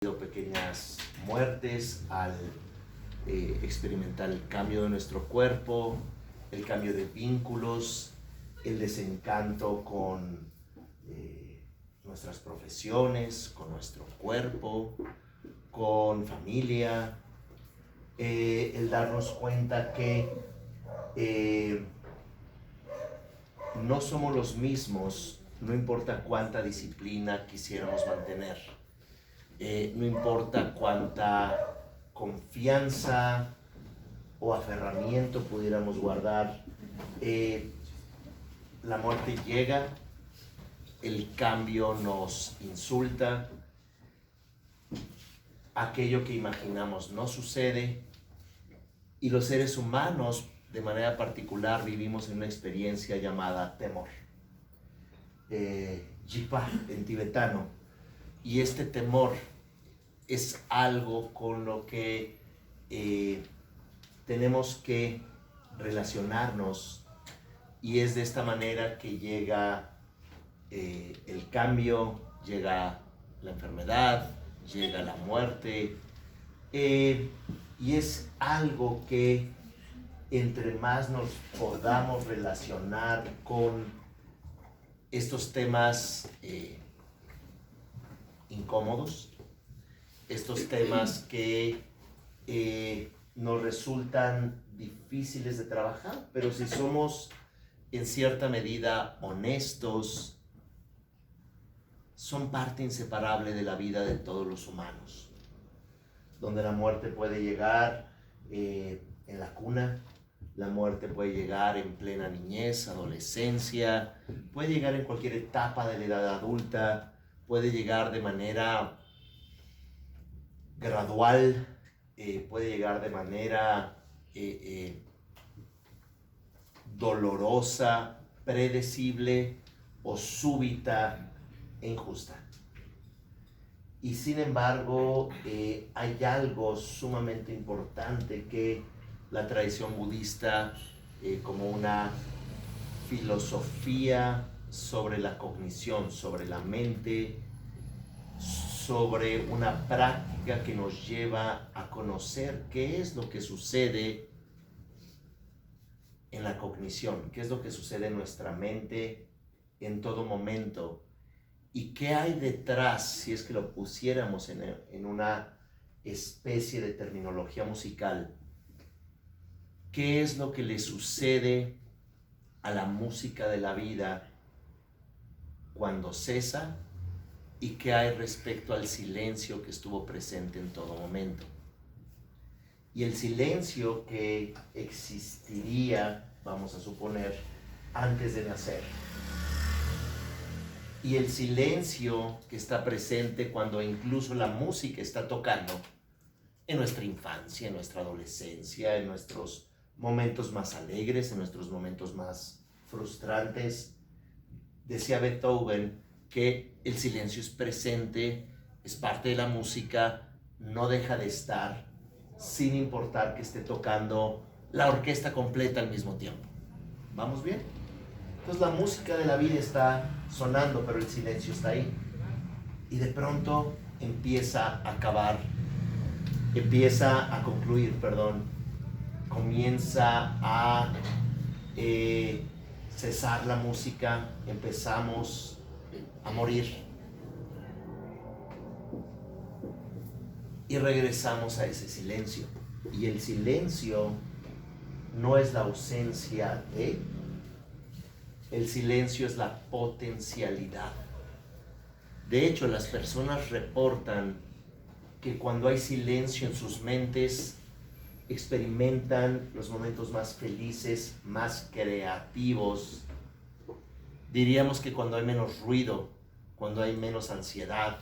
Pequeñas muertes al experimentar el cambio de nuestro cuerpo, el cambio de vínculos, el desencanto con nuestras profesiones, con nuestro cuerpo, con familia, el darnos cuenta que no somos los mismos, no importa cuánta disciplina quisiéramos mantener. No importa cuánta confianza o aferramiento pudiéramos guardar, la muerte llega, el cambio nos insulta, aquello que imaginamos no sucede y los seres humanos de manera particular vivimos en una experiencia llamada temor, jipa en tibetano. Y este temor es algo con lo que tenemos que relacionarnos, y es de esta manera que llega el cambio, llega la enfermedad, llega la muerte, y es algo que entre más nos podamos relacionar con estos temas incómodos, estos temas que nos resultan difíciles de trabajar, pero si somos en cierta medida honestos, son parte inseparable de la vida de todos los humanos, donde la muerte puede llegar en la cuna, la muerte puede llegar en plena niñez, adolescencia, puede llegar en cualquier etapa de la edad adulta, puede llegar de manera gradual, puede llegar de manera dolorosa, predecible o súbita e injusta. Y sin embargo, hay algo sumamente importante que la tradición budista, como una filosofía sobre la cognición, sobre la mente, sobre una práctica que nos lleva a conocer qué es lo que sucede en la cognición, qué es lo que sucede en nuestra mente en todo momento, y qué hay detrás, si es que lo pusiéramos en una especie de terminología musical, qué es lo que le sucede a la música de la vida cuando cesa, y qué hay respecto al silencio que estuvo presente en todo momento. Y el silencio que existiría, vamos a suponer, antes de nacer. Y el silencio que está presente cuando incluso la música está tocando en nuestra infancia, en nuestra adolescencia, en nuestros momentos más alegres, en nuestros momentos más frustrantes. Decía Beethoven que el silencio es presente, es parte de la música, no deja de estar, sin importar que esté tocando la orquesta completa al mismo tiempo. ¿Vamos bien? Entonces la música de la vida está sonando, pero el silencio está ahí. Y de pronto empieza a concluir, comienza a cesar la música, empezamos a morir y regresamos a ese silencio. Y el silencio no es la ausencia de, el silencio es la potencialidad. De hecho, las personas reportan que cuando hay silencio en sus mentes, experimentan los momentos más felices, más creativos. Diríamos que cuando hay menos ruido, cuando hay menos ansiedad,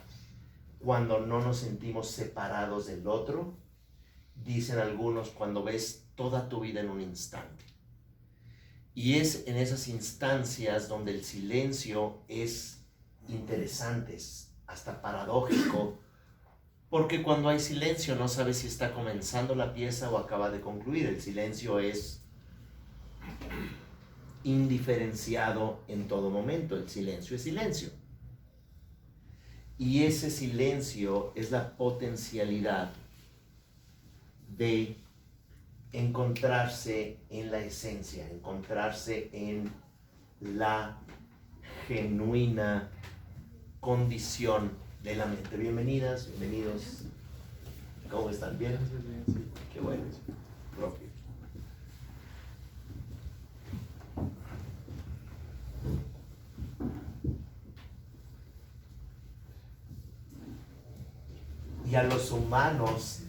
cuando no nos sentimos separados del otro, dicen algunos, cuando ves toda tu vida en un instante. Y es en esas instancias donde el silencio es interesante, es hasta paradójico, porque cuando hay silencio no sabes si está comenzando la pieza o acaba de concluir. El silencio es indiferenciado en todo momento, el silencio es silencio. Y ese silencio es la potencialidad de encontrarse en la esencia, encontrarse en la genuina condición de la mente. Bienvenidas, bienvenidos. ¿Cómo están? ¿Bien? Qué bueno. Propio. Y a los humanos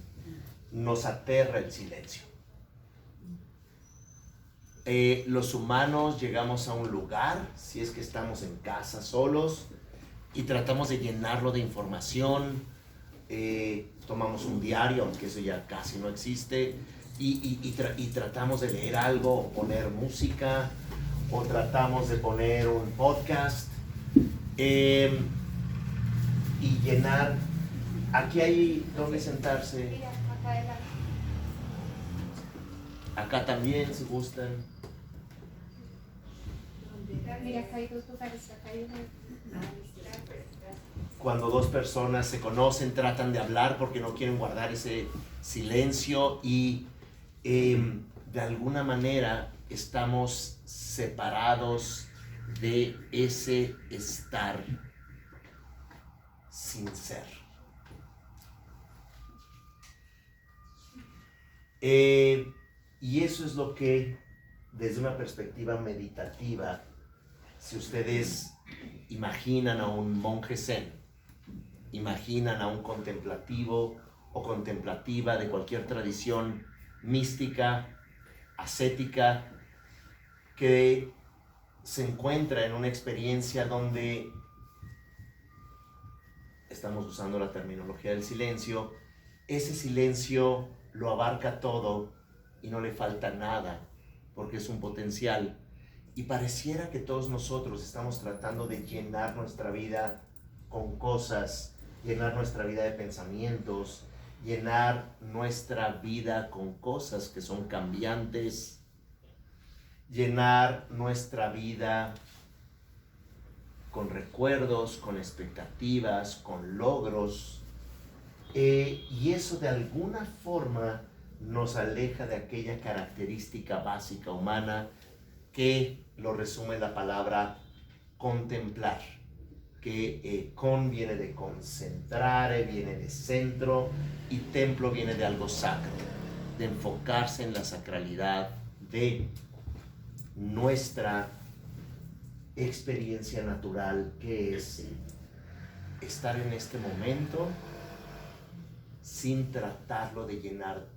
nos aterra el silencio. Los humanos llegamos a un lugar, si es que estamos en casa solos, y tratamos de llenarlo de información. Tomamos un diario, aunque eso ya casi no existe, y tratamos de leer algo, o poner música, o tratamos de poner un podcast, y llenar. Aquí hay donde sentarse. Acá también, si gustan. Mira, acá hay dos lugares, acá hay una. Cuando dos personas se conocen, tratan de hablar porque no quieren guardar ese silencio y de alguna manera estamos separados de ese estar sin ser. Y eso es lo que, desde una perspectiva meditativa, si ustedes imaginan a un monje zen, imaginan a un contemplativo o contemplativa de cualquier tradición mística, ascética, que se encuentra en una experiencia donde estamos usando la terminología del silencio, ese silencio lo abarca todo y no le falta nada, porque es un potencial. Y pareciera que todos nosotros estamos tratando de llenar nuestra vida con cosas, llenar nuestra vida de pensamientos, llenar nuestra vida con cosas que son cambiantes, llenar nuestra vida con recuerdos, con expectativas, con logros, y eso de alguna forma nos aleja de aquella característica básica humana que lo resume la palabra contemplar, que con viene de concentrare, viene de centro, y templo viene de algo sacro, de enfocarse en la sacralidad de nuestra experiencia natural, que es estar en este momento sin tratarlo de llenar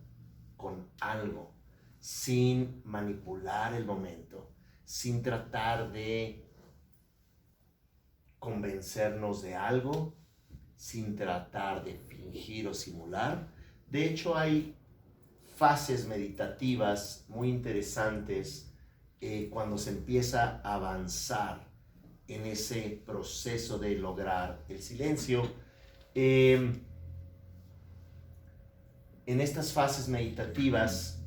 con algo, sin manipular el momento, sin tratar de convencernos de algo, sin tratar de fingir o simular. De hecho, hay fases meditativas muy interesantes cuando se empieza a avanzar en ese proceso de lograr el silencio. En estas fases meditativas,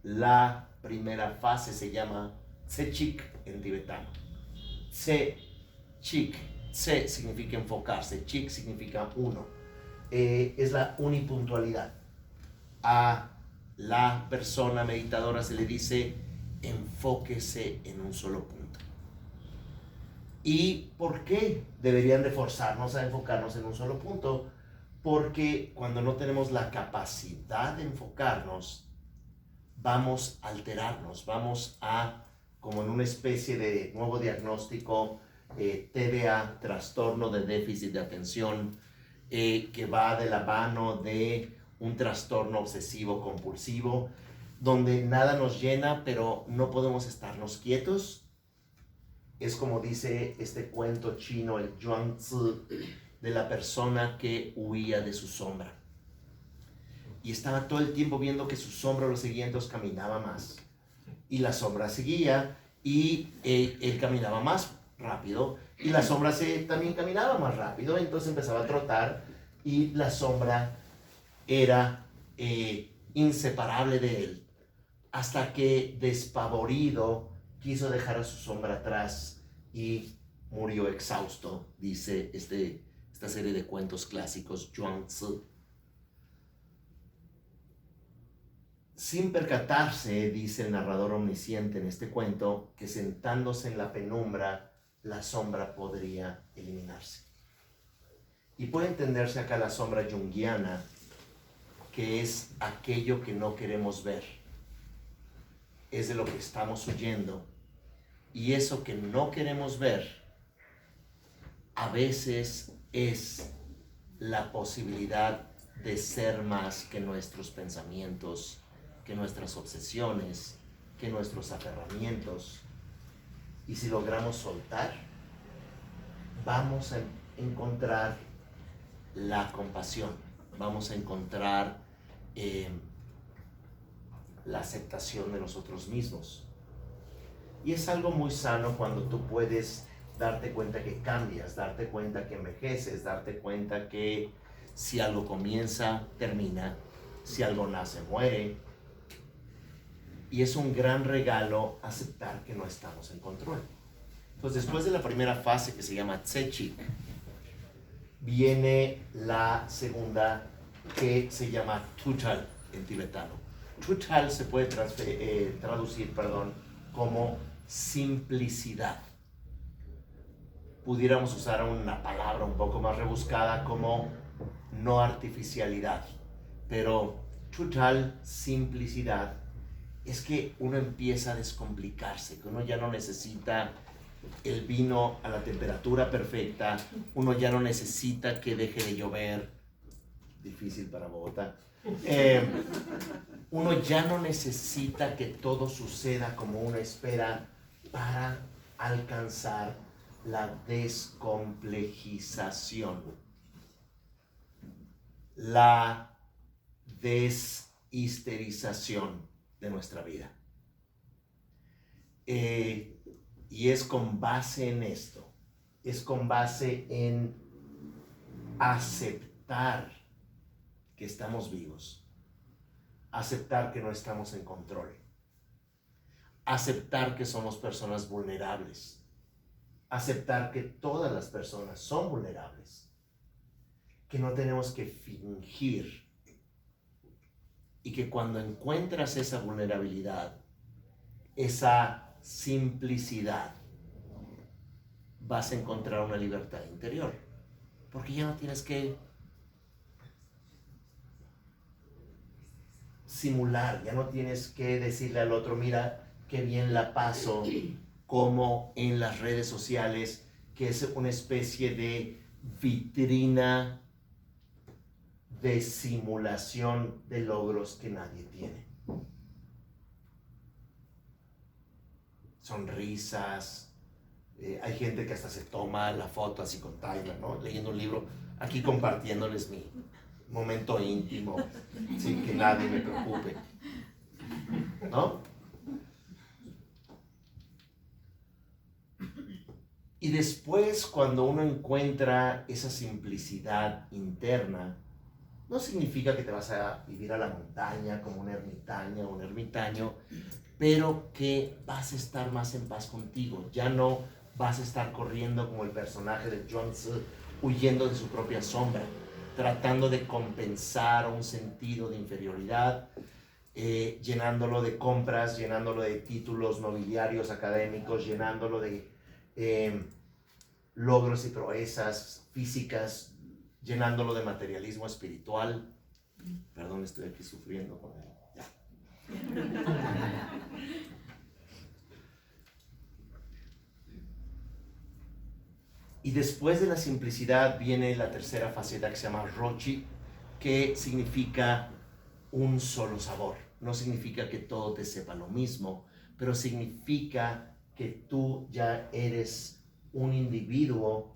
la primera fase se llama Tse-Chik en tibetano. Tse-Chik, Tse significa enfocarse, Chik significa uno. Es la unipuntualidad. A la persona meditadora se le dice enfóquese en un solo punto. ¿Y por qué deberían de forzarnos a enfocarnos en un solo punto? Porque cuando no tenemos la capacidad de enfocarnos, vamos a alterarnos, vamos a, como en una especie de nuevo diagnóstico, TDA, trastorno de déficit de atención, que va de la mano de un trastorno obsesivo compulsivo, donde nada nos llena, pero no podemos estarnos quietos. Es como dice este cuento chino, el Zhuangzi, de la persona que huía de su sombra. Y estaba todo el tiempo viendo que su sombra lo seguía, entonces caminaba más. Y la sombra seguía, y él caminaba más rápido, y la sombra también caminaba más rápido, entonces empezaba a trotar, y la sombra era inseparable de él, hasta que despavorido quiso dejar a su sombra atrás y murió exhausto, dice esta serie de cuentos clásicos, Zhuangzi. Sin percatarse, dice el narrador omnisciente en este cuento, que sentándose en la penumbra, la sombra podría eliminarse. Y puede entenderse acá la sombra junguiana, que es aquello que no queremos ver. Es de lo que estamos huyendo. Y eso que no queremos ver, a veces es la posibilidad de ser más que nuestros pensamientos, que nuestras obsesiones, que nuestros aferramientos. Y si logramos soltar, vamos a encontrar la compasión, vamos a encontrar la aceptación de nosotros mismos. Y es algo muy sano cuando tú puedes darte cuenta que cambias, darte cuenta que envejeces, darte cuenta que si algo comienza, termina, si algo nace, muere. Y es un gran regalo aceptar que no estamos en control. Entonces, después de la primera fase que se llama Tse-Chik, viene la segunda que se llama Tutal en tibetano. Tutal se puede traducir como simplicidad. Pudiéramos usar una palabra un poco más rebuscada como no artificialidad. Pero Tutal, simplicidad, es que uno empieza a descomplicarse, que uno ya no necesita el vino a la temperatura perfecta, uno ya no necesita que deje de llover, difícil para Bogotá, uno ya no necesita que todo suceda como uno espera para alcanzar la descomplejización, la deshisterización de nuestra vida. Y es con base en esto, es con base en aceptar que estamos vivos, aceptar que no estamos en control, aceptar que somos personas vulnerables, aceptar que todas las personas son vulnerables, que no tenemos que fingir, y que cuando encuentras esa vulnerabilidad, esa simplicidad, vas a encontrar una libertad interior, porque ya no tienes que simular, ya no tienes que decirle al otro, mira qué bien la paso, como en las redes sociales, que es una especie de vitrina de simulación de logros que nadie tiene. Sonrisas, hay gente que hasta se toma la foto así con timer, ¿no? Leyendo un libro, aquí compartiéndoles mi momento íntimo, sin que nadie me preocupe, ¿no? Y después, cuando uno encuentra esa simplicidad interna, no significa que te vas a vivir a la montaña como una ermitaña o un ermitaño, pero que vas a estar más en paz contigo. Ya no vas a estar corriendo como el personaje de Zhuangzi, huyendo de su propia sombra, tratando de compensar un sentido de inferioridad, llenándolo de compras, llenándolo de títulos nobiliarios académicos, llenándolo de logros y proezas físicas, llenándolo de materialismo espiritual. Perdón, estoy aquí sufriendo con él. Ya. Y después de la simplicidad viene la tercera faceta que se llama Rochi, que significa un solo sabor. No significa que todo te sepa lo mismo, pero significa que tú ya eres un individuo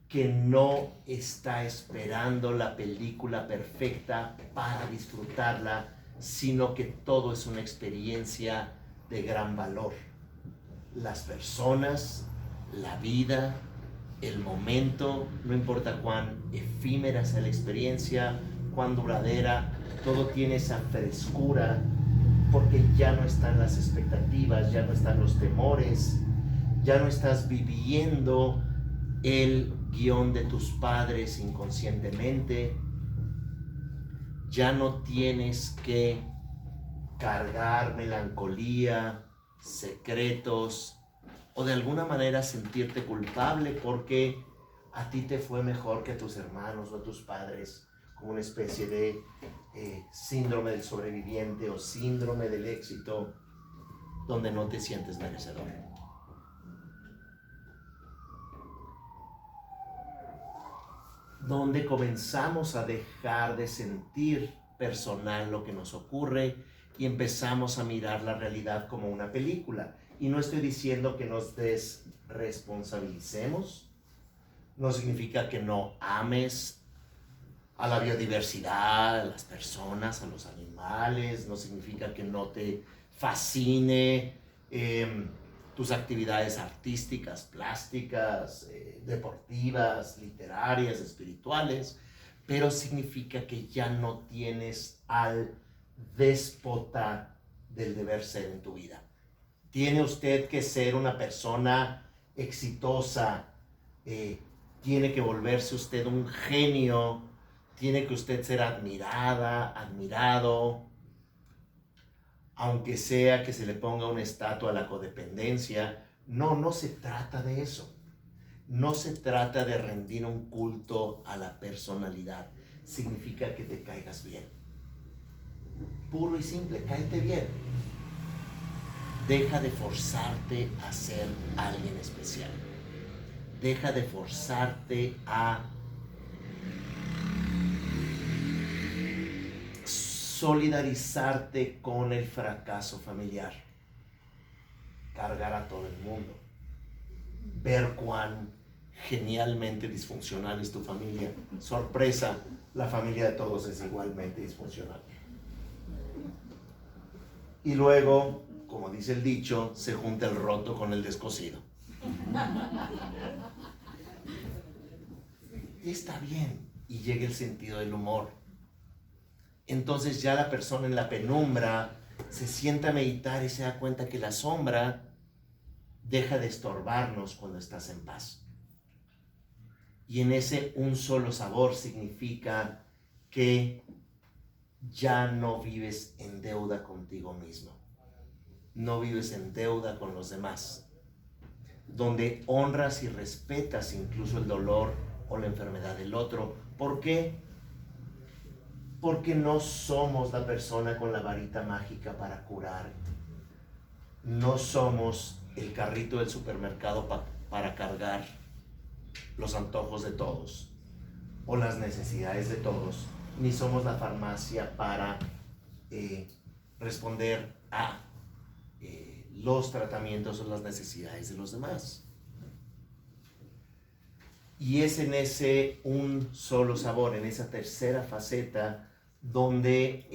que no está esperando la película perfecta para disfrutarla, sino que todo es una experiencia de gran valor. Las personas, la vida, el momento, no importa cuán efímera sea la experiencia, cuán duradera, todo tiene esa frescura, porque ya no están las expectativas, ya no están los temores, ya no estás viviendo el guión de tus padres inconscientemente, ya no tienes que cargar melancolía, secretos o de alguna manera sentirte culpable porque a ti te fue mejor que a tus hermanos o a tus padres, como una especie de síndrome del sobreviviente o síndrome del éxito, donde no te sientes merecedor. Donde comenzamos a dejar de sentir personal lo que nos ocurre y empezamos a mirar la realidad como una película. Y no estoy diciendo que nos desresponsabilicemos, no significa que no ames a la biodiversidad, a las personas, a los animales, no significa que no te fascine tus actividades artísticas, plásticas, deportivas, literarias, espirituales, pero significa que ya no tienes al déspota del deber ser en tu vida. Tiene usted que ser una persona exitosa, tiene que volverse usted un genio, tiene que usted ser admirada, admirado, aunque sea que se le ponga una estatua a la codependencia. No se trata de eso. No se trata de rendir un culto a la personalidad. Significa que te caigas bien. Puro y simple, cáete bien. Deja de forzarte a ser alguien especial. Deja de forzarte a solidarizarte con el fracaso familiar, cargar a todo el mundo, ver cuán genialmente disfuncional es tu familia. Sorpresa, la familia de todos es igualmente disfuncional. Y luego, como dice el dicho, se junta el roto con el descosido. Y está bien, y llega el sentido del humor. Entonces ya la persona en la penumbra se sienta a meditar y se da cuenta que la sombra deja de estorbarnos cuando estás en paz. Y en ese un solo sabor significa que ya no vives en deuda contigo mismo. No vives en deuda con los demás. Donde honras y respetas incluso el dolor o la enfermedad del otro. ¿Por qué? Porque no somos la persona con la varita mágica para curar. No somos el carrito del supermercado para cargar los antojos de todos o las necesidades de todos, ni somos la farmacia para responder a los tratamientos o las necesidades de los demás. Y es en ese un solo sabor, en esa tercera faceta, donde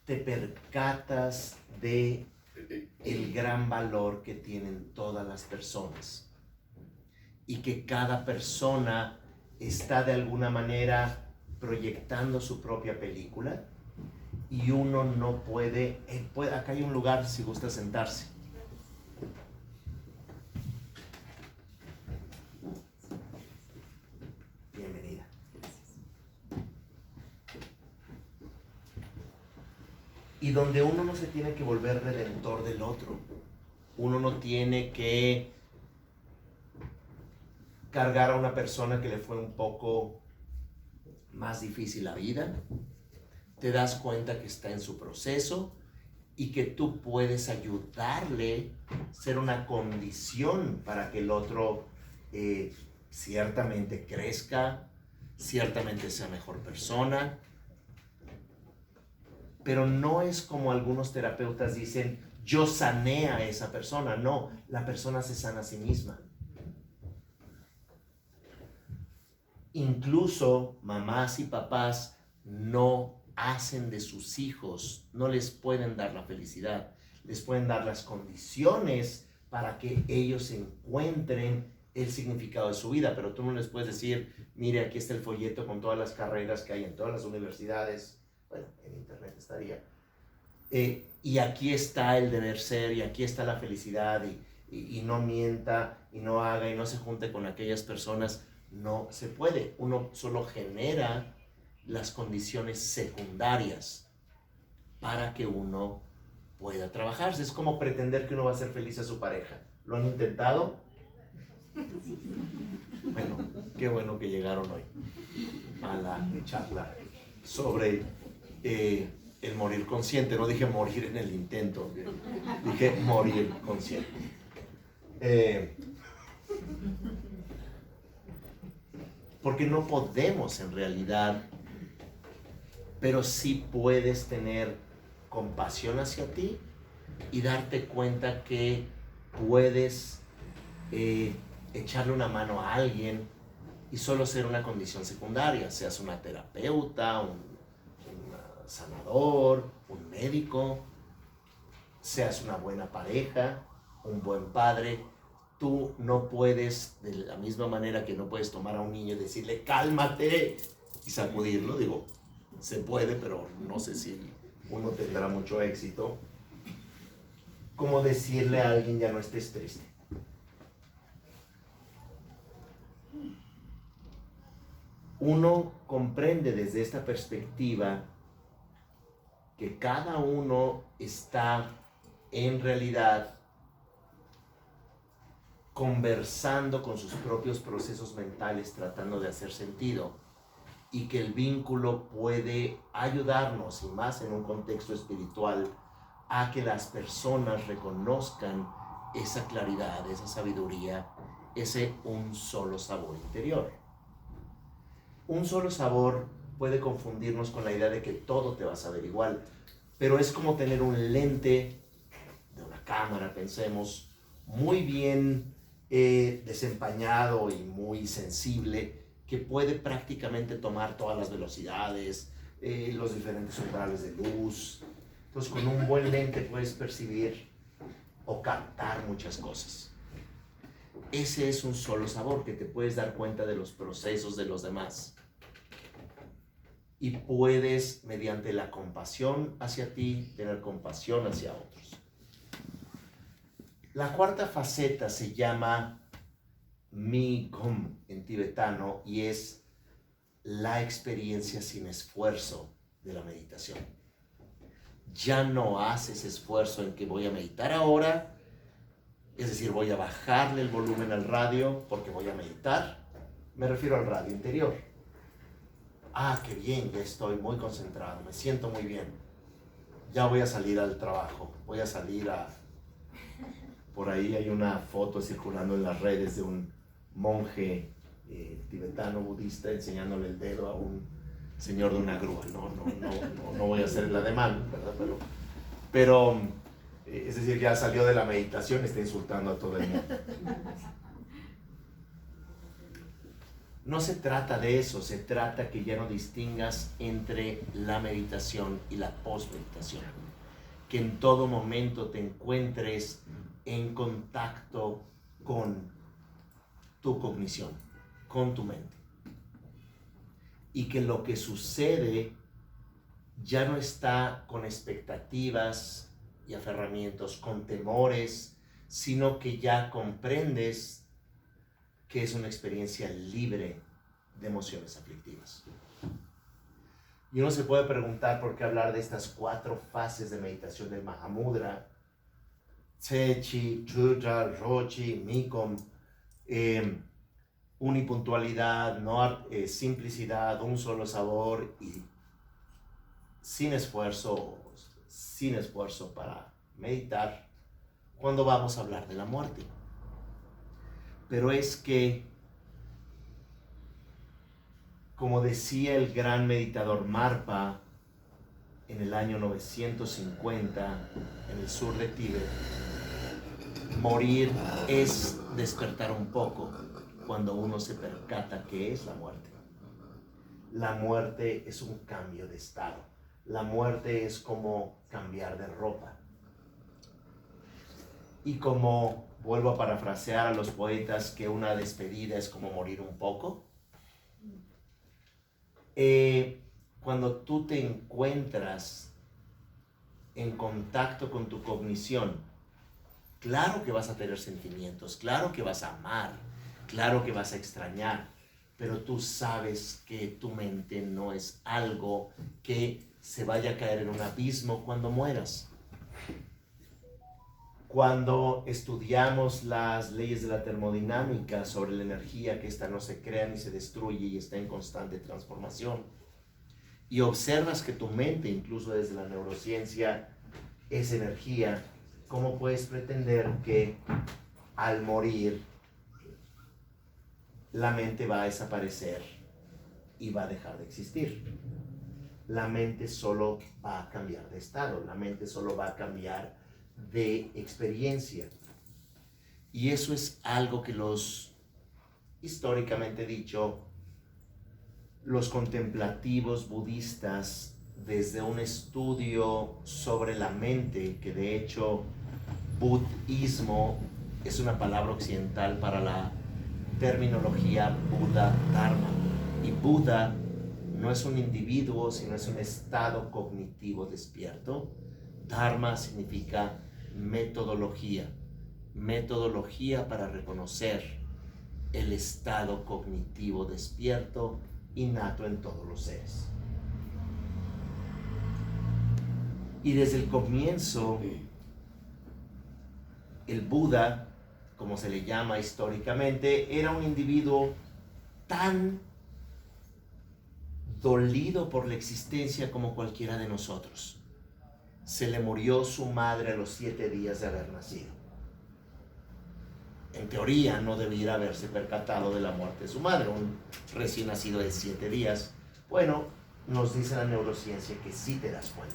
te percatas de el gran valor que tienen todas las personas y que cada persona está de alguna manera proyectando su propia película y uno no puede, acá hay un lugar si gusta sentarse. Bienvenida. Y donde uno no se tiene que volver redentor del otro. Uno no tiene que cargar a una persona que le fue un poco más difícil la vida. Te das cuenta que está en su proceso y que tú puedes ayudarle, ser una condición para que el otro ciertamente crezca, ciertamente sea mejor persona. Pero no es como algunos terapeutas dicen, yo sané a esa persona. No, la persona se sana a sí misma. Incluso mamás y papás no hacen de sus hijos, no les pueden dar la felicidad, les pueden dar las condiciones para que ellos encuentren el significado de su vida, pero tú no les puedes decir, mire, aquí está el folleto con todas las carreras que hay en todas las universidades, bueno, en internet estaría, y aquí está el deber ser, y aquí está la felicidad, y no mienta, y no haga, y no se junte con aquellas personas. No se puede. Uno solo genera las condiciones secundarias para que uno pueda trabajarse. Es como pretender que uno va a ser feliz a su pareja. ¿Lo han intentado? Bueno, qué bueno que llegaron hoy a la charla sobre el morir consciente. No dije morir en el intento, dije morir consciente. Porque no podemos en realidad, pero sí puedes tener compasión hacia ti y darte cuenta que puedes echarle una mano a alguien y solo ser una condición secundaria, seas una terapeuta, un sanador, un médico, seas una buena pareja, un buen padre. Tú no puedes, de la misma manera que no puedes tomar a un niño y decirle cálmate y sacudirlo. Digo, se puede, pero no sé si uno tendrá mucho éxito. Como decirle a alguien ya no estés triste. Uno comprende desde esta perspectiva que cada uno está en realidad conversando con sus propios procesos mentales, tratando de hacer sentido, y que el vínculo puede ayudarnos, y más en un contexto espiritual, a que las personas reconozcan esa claridad, esa sabiduría, ese un solo sabor interior. Un solo sabor puede confundirnos con la idea de que todo te va a saber igual, pero es como tener un lente de una cámara, pensemos, muy bien desempañado y muy sensible, que puede prácticamente tomar todas las velocidades, los diferentes umbrales de luz. Entonces, con un buen lente puedes percibir o captar muchas cosas. Ese es un solo sabor, que te puedes dar cuenta de los procesos de los demás. Y puedes, mediante la compasión hacia ti, tener compasión hacia otros. La cuarta faceta se llama Mi Gom en tibetano y es la experiencia sin esfuerzo de la meditación. Ya no haces esfuerzo en que voy a meditar ahora, es decir, voy a bajarle el volumen al radio porque voy a meditar. Me refiero al radio interior. Ah, qué bien, ya estoy muy concentrado, me siento muy bien. Ya voy a salir al trabajo, voy a salir a... Por ahí hay una foto circulando en las redes de un monje tibetano budista enseñándole el dedo a un señor de una grúa. No voy a hacer el ademán, ¿verdad? Pero es decir, ya salió de la meditación y está insultando a todo el mundo. No se trata de eso, se trata que ya no distingas entre la meditación y la postmeditación. Que en todo momento te encuentres en contacto con tu cognición, con tu mente. Y que lo que sucede ya no está con expectativas y aferramientos, con temores, sino que ya comprendes que es una experiencia libre de emociones aflictivas. Y uno se puede preguntar por qué hablar de estas 4 fases de meditación del Mahamudra: Tse Chi, Chudra, Rochi, Mikom, unipuntualidad, simplicidad, un solo sabor y sin esfuerzo para meditar, cuando vamos a hablar de la muerte. Pero es que, como decía el gran meditador Marpa en el año 950 en el sur de Tíbet, morir es despertar un poco cuando uno se percata que es la muerte. La muerte es un cambio de estado. La muerte es como cambiar de ropa. Y como vuelvo a parafrasear a los poetas que una despedida es como morir un poco, cuando tú te encuentras en contacto con tu cognición, claro que vas a tener sentimientos, claro que vas a amar, claro que vas a extrañar, pero tú sabes que tu mente no es algo que se vaya a caer en un abismo cuando mueras. Cuando estudiamos las leyes de la termodinámica sobre la energía, que esta no se crea ni se destruye y está en constante transformación, y observas que tu mente, incluso desde la neurociencia, es energía, ¿cómo puedes pretender que al morir la mente va a desaparecer y va a dejar de existir? La mente solo va a cambiar de estado, la mente solo va a cambiar de experiencia. Y eso es algo que históricamente dicho, los contemplativos budistas, desde un estudio sobre la mente, que de hecho budismo es una palabra occidental para la terminología Buda Dharma, y Buda no es un individuo, sino es un estado cognitivo despierto. Dharma significa metodología para reconocer el estado cognitivo despierto innato en todos los seres. Y desde el comienzo, el Buda, como se le llama históricamente, era un individuo tan dolido por la existencia como cualquiera de nosotros. Se le murió su madre a los 7 días de haber nacido. En teoría no debiera haberse percatado de la muerte de su madre, un recién nacido de 7 días. Bueno, nos dice la neurociencia que sí te das cuenta.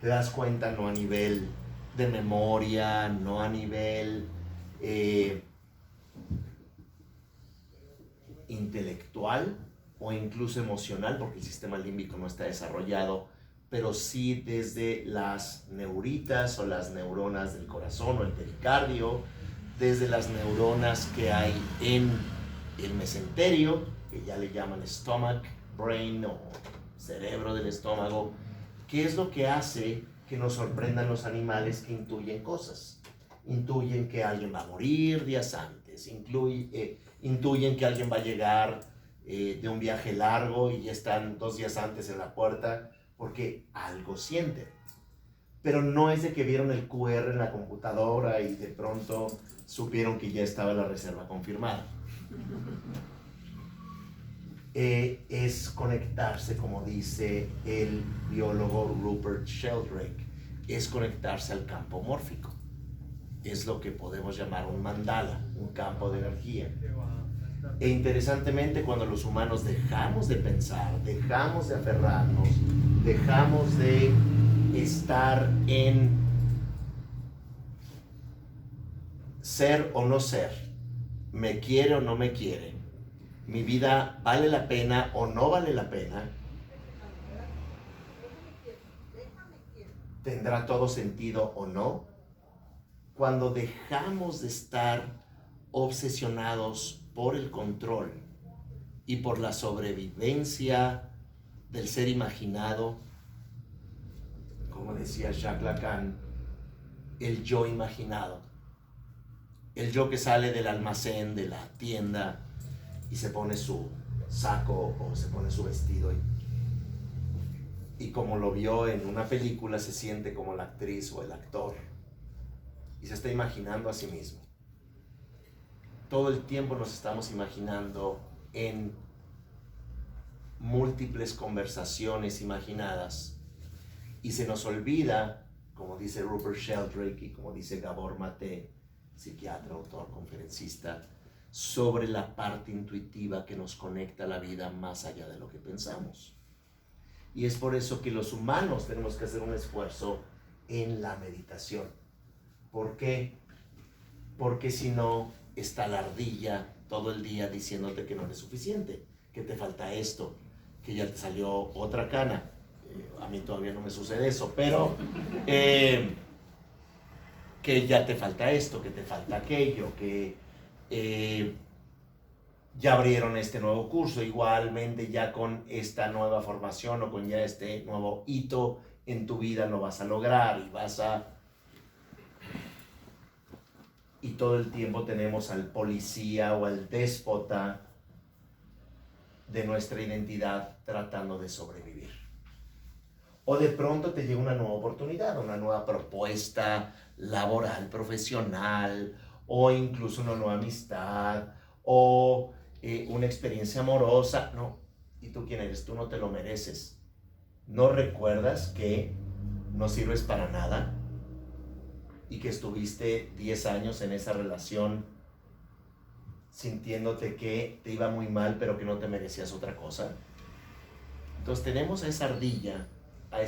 Te das cuenta no a nivel de memoria, no a nivel intelectual o incluso emocional, porque el sistema límbico no está desarrollado, pero sí desde las neuritas o las neuronas del corazón o el pericardio, desde las neuronas que hay en el mesenterio, que ya le llaman stomach, brain o cerebro del estómago, que es lo que hace que nos sorprendan los animales que intuyen cosas. Intuyen que alguien va a morir días antes, intuyen que alguien va a llegar de un viaje largo y ya están 2 días antes en la puerta porque algo sienten. Pero no es de que vieron el QR en la computadora y de pronto supieron que ya estaba la reserva confirmada. Es conectarse, como dice el biólogo Rupert Sheldrake, es conectarse al campo mórfico. Es lo que podemos llamar un mandala, un campo de energía. E interesantemente, cuando los humanos dejamos de pensar, dejamos de aferrarnos, dejamos de estar en ser o no ser, me quiere o no me quiere, mi vida vale la pena o no vale la pena, tendrá todo sentido o no. Cuando dejamos de estar obsesionados por el control y por la sobrevivencia del ser imaginado, como decía Jacques Lacan, el yo imaginado, el yo que sale del almacén, de la tienda y se pone su saco o se pone su vestido y como lo vio en una película se siente como la actriz o el actor y se está imaginando a sí mismo. Todo el tiempo nos estamos imaginando en múltiples conversaciones imaginadas y se nos olvida, como dice Rupert Sheldrake y como dice Gabor Maté, psiquiatra, autor, conferencista, sobre la parte intuitiva que nos conecta a la vida más allá de lo que pensamos. Y es por eso que los humanos tenemos que hacer un esfuerzo en la meditación. ¿Por qué? Porque si no, está la ardilla todo el día diciéndote que no eres suficiente, que te falta esto, que ya te salió otra cana. A mí todavía no me sucede eso, pero que ya te falta esto, que te falta aquello, que ya abrieron este nuevo curso, igualmente ya con esta nueva formación o con ya este nuevo hito en tu vida lo vas a lograr y todo el tiempo tenemos al policía o al déspota de nuestra identidad tratando de sobrevivir. O de pronto te llega una nueva oportunidad, una nueva propuesta laboral, profesional, o incluso una nueva amistad, o una experiencia amorosa. No, ¿y tú quién eres? Tú no te lo mereces. ¿No recuerdas que no sirves para nada? Y que estuviste 10 años en esa relación sintiéndote que te iba muy mal, pero que no te merecías otra cosa. Entonces tenemos a esa ardilla, a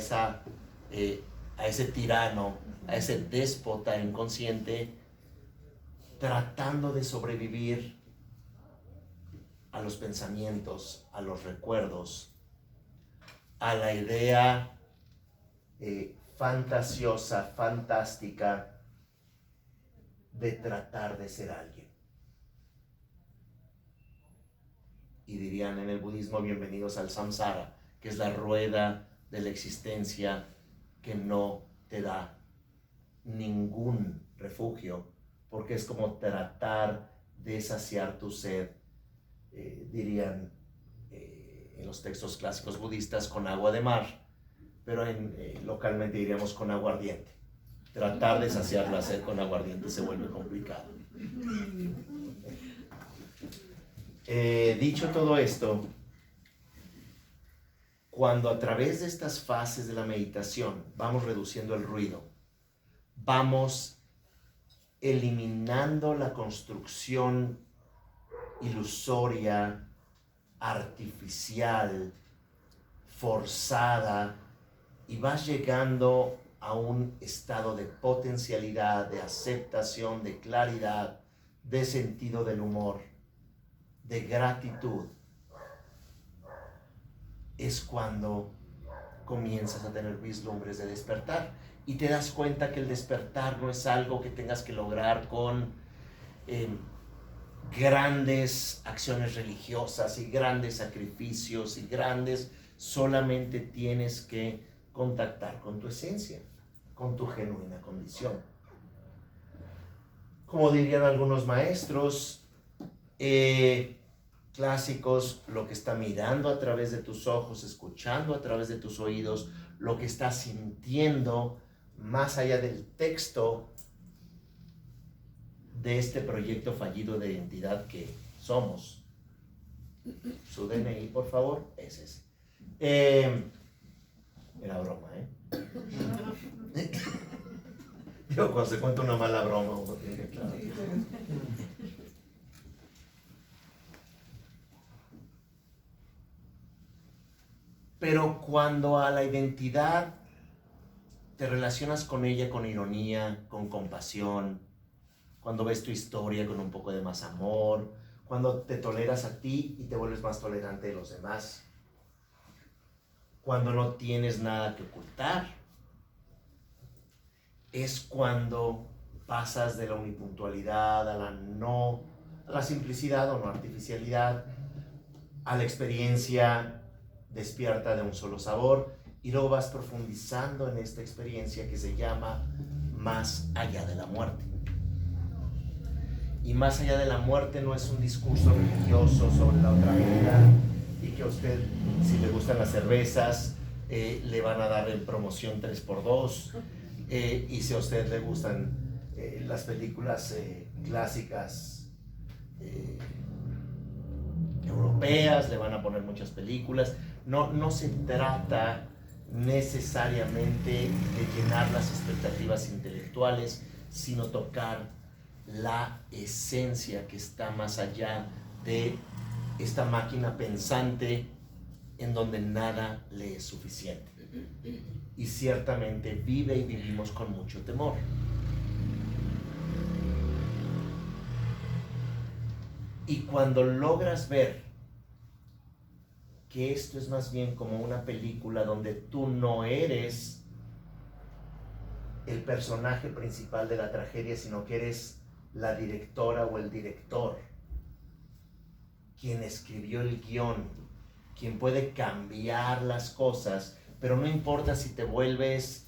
ese tirano, a ese déspota inconsciente, tratando de sobrevivir a los pensamientos, a los recuerdos, a la idea fantasiosa, fantástica de tratar de ser alguien. Y dirían en el budismo, bienvenidos al samsara, que es la rueda de la existencia que no te da ningún refugio, porque es como tratar de saciar tu sed, dirían en los textos clásicos budistas, con agua de mar, pero localmente diríamos con aguardiente. Tratar de saciar la sed con aguardiente se vuelve complicado. Dicho todo esto, cuando a través de estas fases de la meditación vamos reduciendo el ruido, vamos eliminando la construcción ilusoria, artificial, forzada, y vas llegando a un estado de potencialidad, de aceptación, de claridad, de sentido del humor, de gratitud, es cuando comienzas a tener vislumbres de despertar y te das cuenta que el despertar no es algo que tengas que lograr con grandes acciones religiosas y grandes sacrificios y solamente tienes que contactar con tu esencia, con tu genuina condición. Como dirían algunos maestros clásicos, lo que está mirando a través de tus ojos, escuchando a través de tus oídos, lo que estás sintiendo más allá del texto de este proyecto fallido de identidad que somos. Su DNI, por favor, es ese. Era broma, Yo cuando se cuenta una mala broma, uno tiene que aclarar. Pero cuando a la identidad te relacionas con ella con ironía, con compasión, cuando ves tu historia con un poco de más amor, cuando te toleras a ti y te vuelves más tolerante de los demás, cuando no tienes nada que ocultar, es cuando pasas de la unipuntualidad a la simplicidad o no artificialidad, a la experiencia despierta de un solo sabor, y luego vas profundizando en esta experiencia que se llama más allá de la muerte. Y más allá de la muerte no es un discurso religioso sobre la otra vida y que a usted, si le gustan las cervezas, le van a dar en promoción 3x2, y si a usted le gustan las películas clásicas europeas, le van a poner muchas películas. No se trata necesariamente de llenar las expectativas intelectuales, sino tocar la esencia que está más allá de esta máquina pensante en donde nada le es suficiente. Y ciertamente vive y vivimos con mucho temor. Y cuando logras ver que esto es más bien como una película donde tú no eres el personaje principal de la tragedia, sino que eres la directora o el director, quien escribió el guión, quien puede cambiar las cosas pero no importa si te vuelves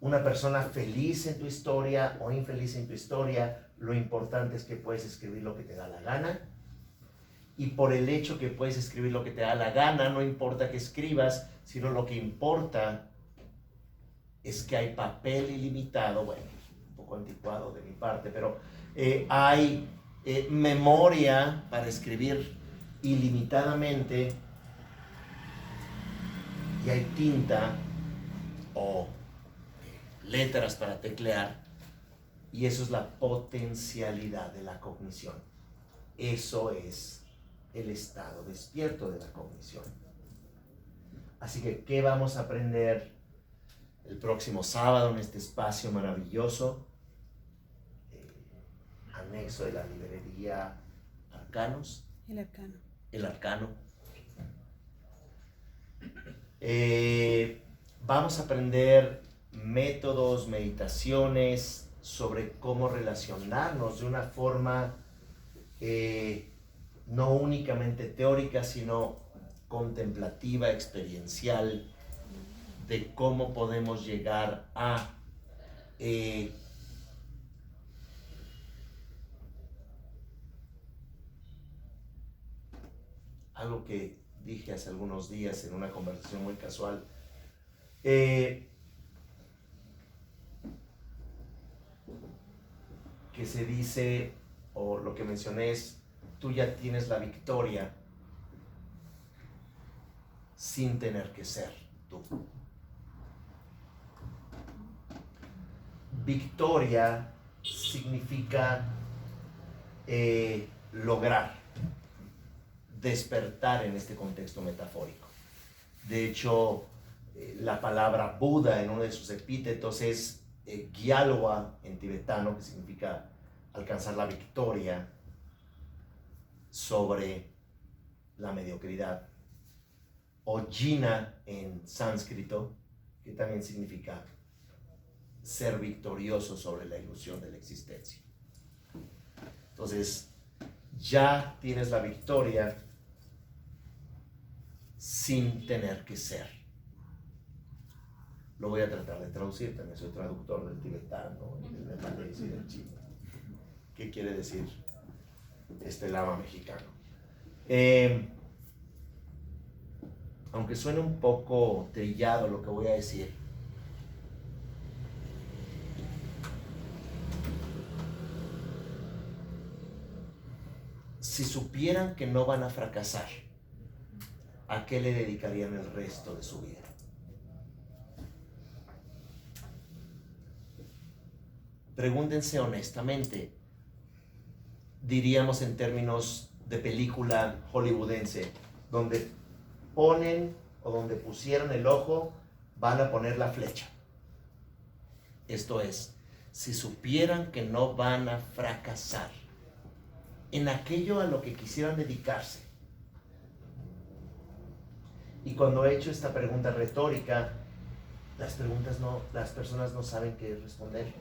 una persona feliz en tu historia o infeliz en tu historia, lo importante es que puedes escribir lo que te da la gana. Y por el hecho que puedes escribir lo que te da la gana, no importa que escribas, sino lo que importa es que hay papel ilimitado, bueno, un poco anticuado de mi parte, pero hay memoria para escribir ilimitadamente y hay tinta o letras para teclear, y eso es la potencialidad de la cognición. Eso es el estado despierto de la cognición. Así que, ¿qué vamos a aprender el próximo sábado en este espacio maravilloso? Anexo de la librería Arcanos. El arcano. El arcano. Vamos a aprender métodos, meditaciones sobre cómo relacionarnos de una forma no únicamente teórica, sino contemplativa, experiencial, de cómo podemos llegar a algo que dije hace algunos días en una conversación muy casual. Que se dice, o lo que mencioné es, tú ya tienes la victoria sin tener que ser tú. Victoria significa lograr, despertar en este contexto metafórico. De hecho, la palabra Buda en uno de sus epítetos es Gyalwa en tibetano, que significa alcanzar la victoria sobre la mediocridad, o Jina en sánscrito, que también significa ser victorioso sobre la ilusión de la existencia. Entonces, ya tienes la victoria sin tener que ser. Lo voy a tratar de traducir, también soy traductor del tibetano, del nepalés y del chino. ¿Qué quiere decir este lama mexicano? Aunque suene un poco trillado lo que voy a decir, si supieran que no van a fracasar, ¿a qué le dedicarían el resto de su vida? Pregúntense honestamente, diríamos en términos de película hollywoodense, donde ponen o donde pusieron el ojo, van a poner la flecha. Esto es, si supieran que no van a fracasar en aquello a lo que quisieran dedicarse. Y cuando he hecho esta pregunta retórica, las personas no saben qué responder.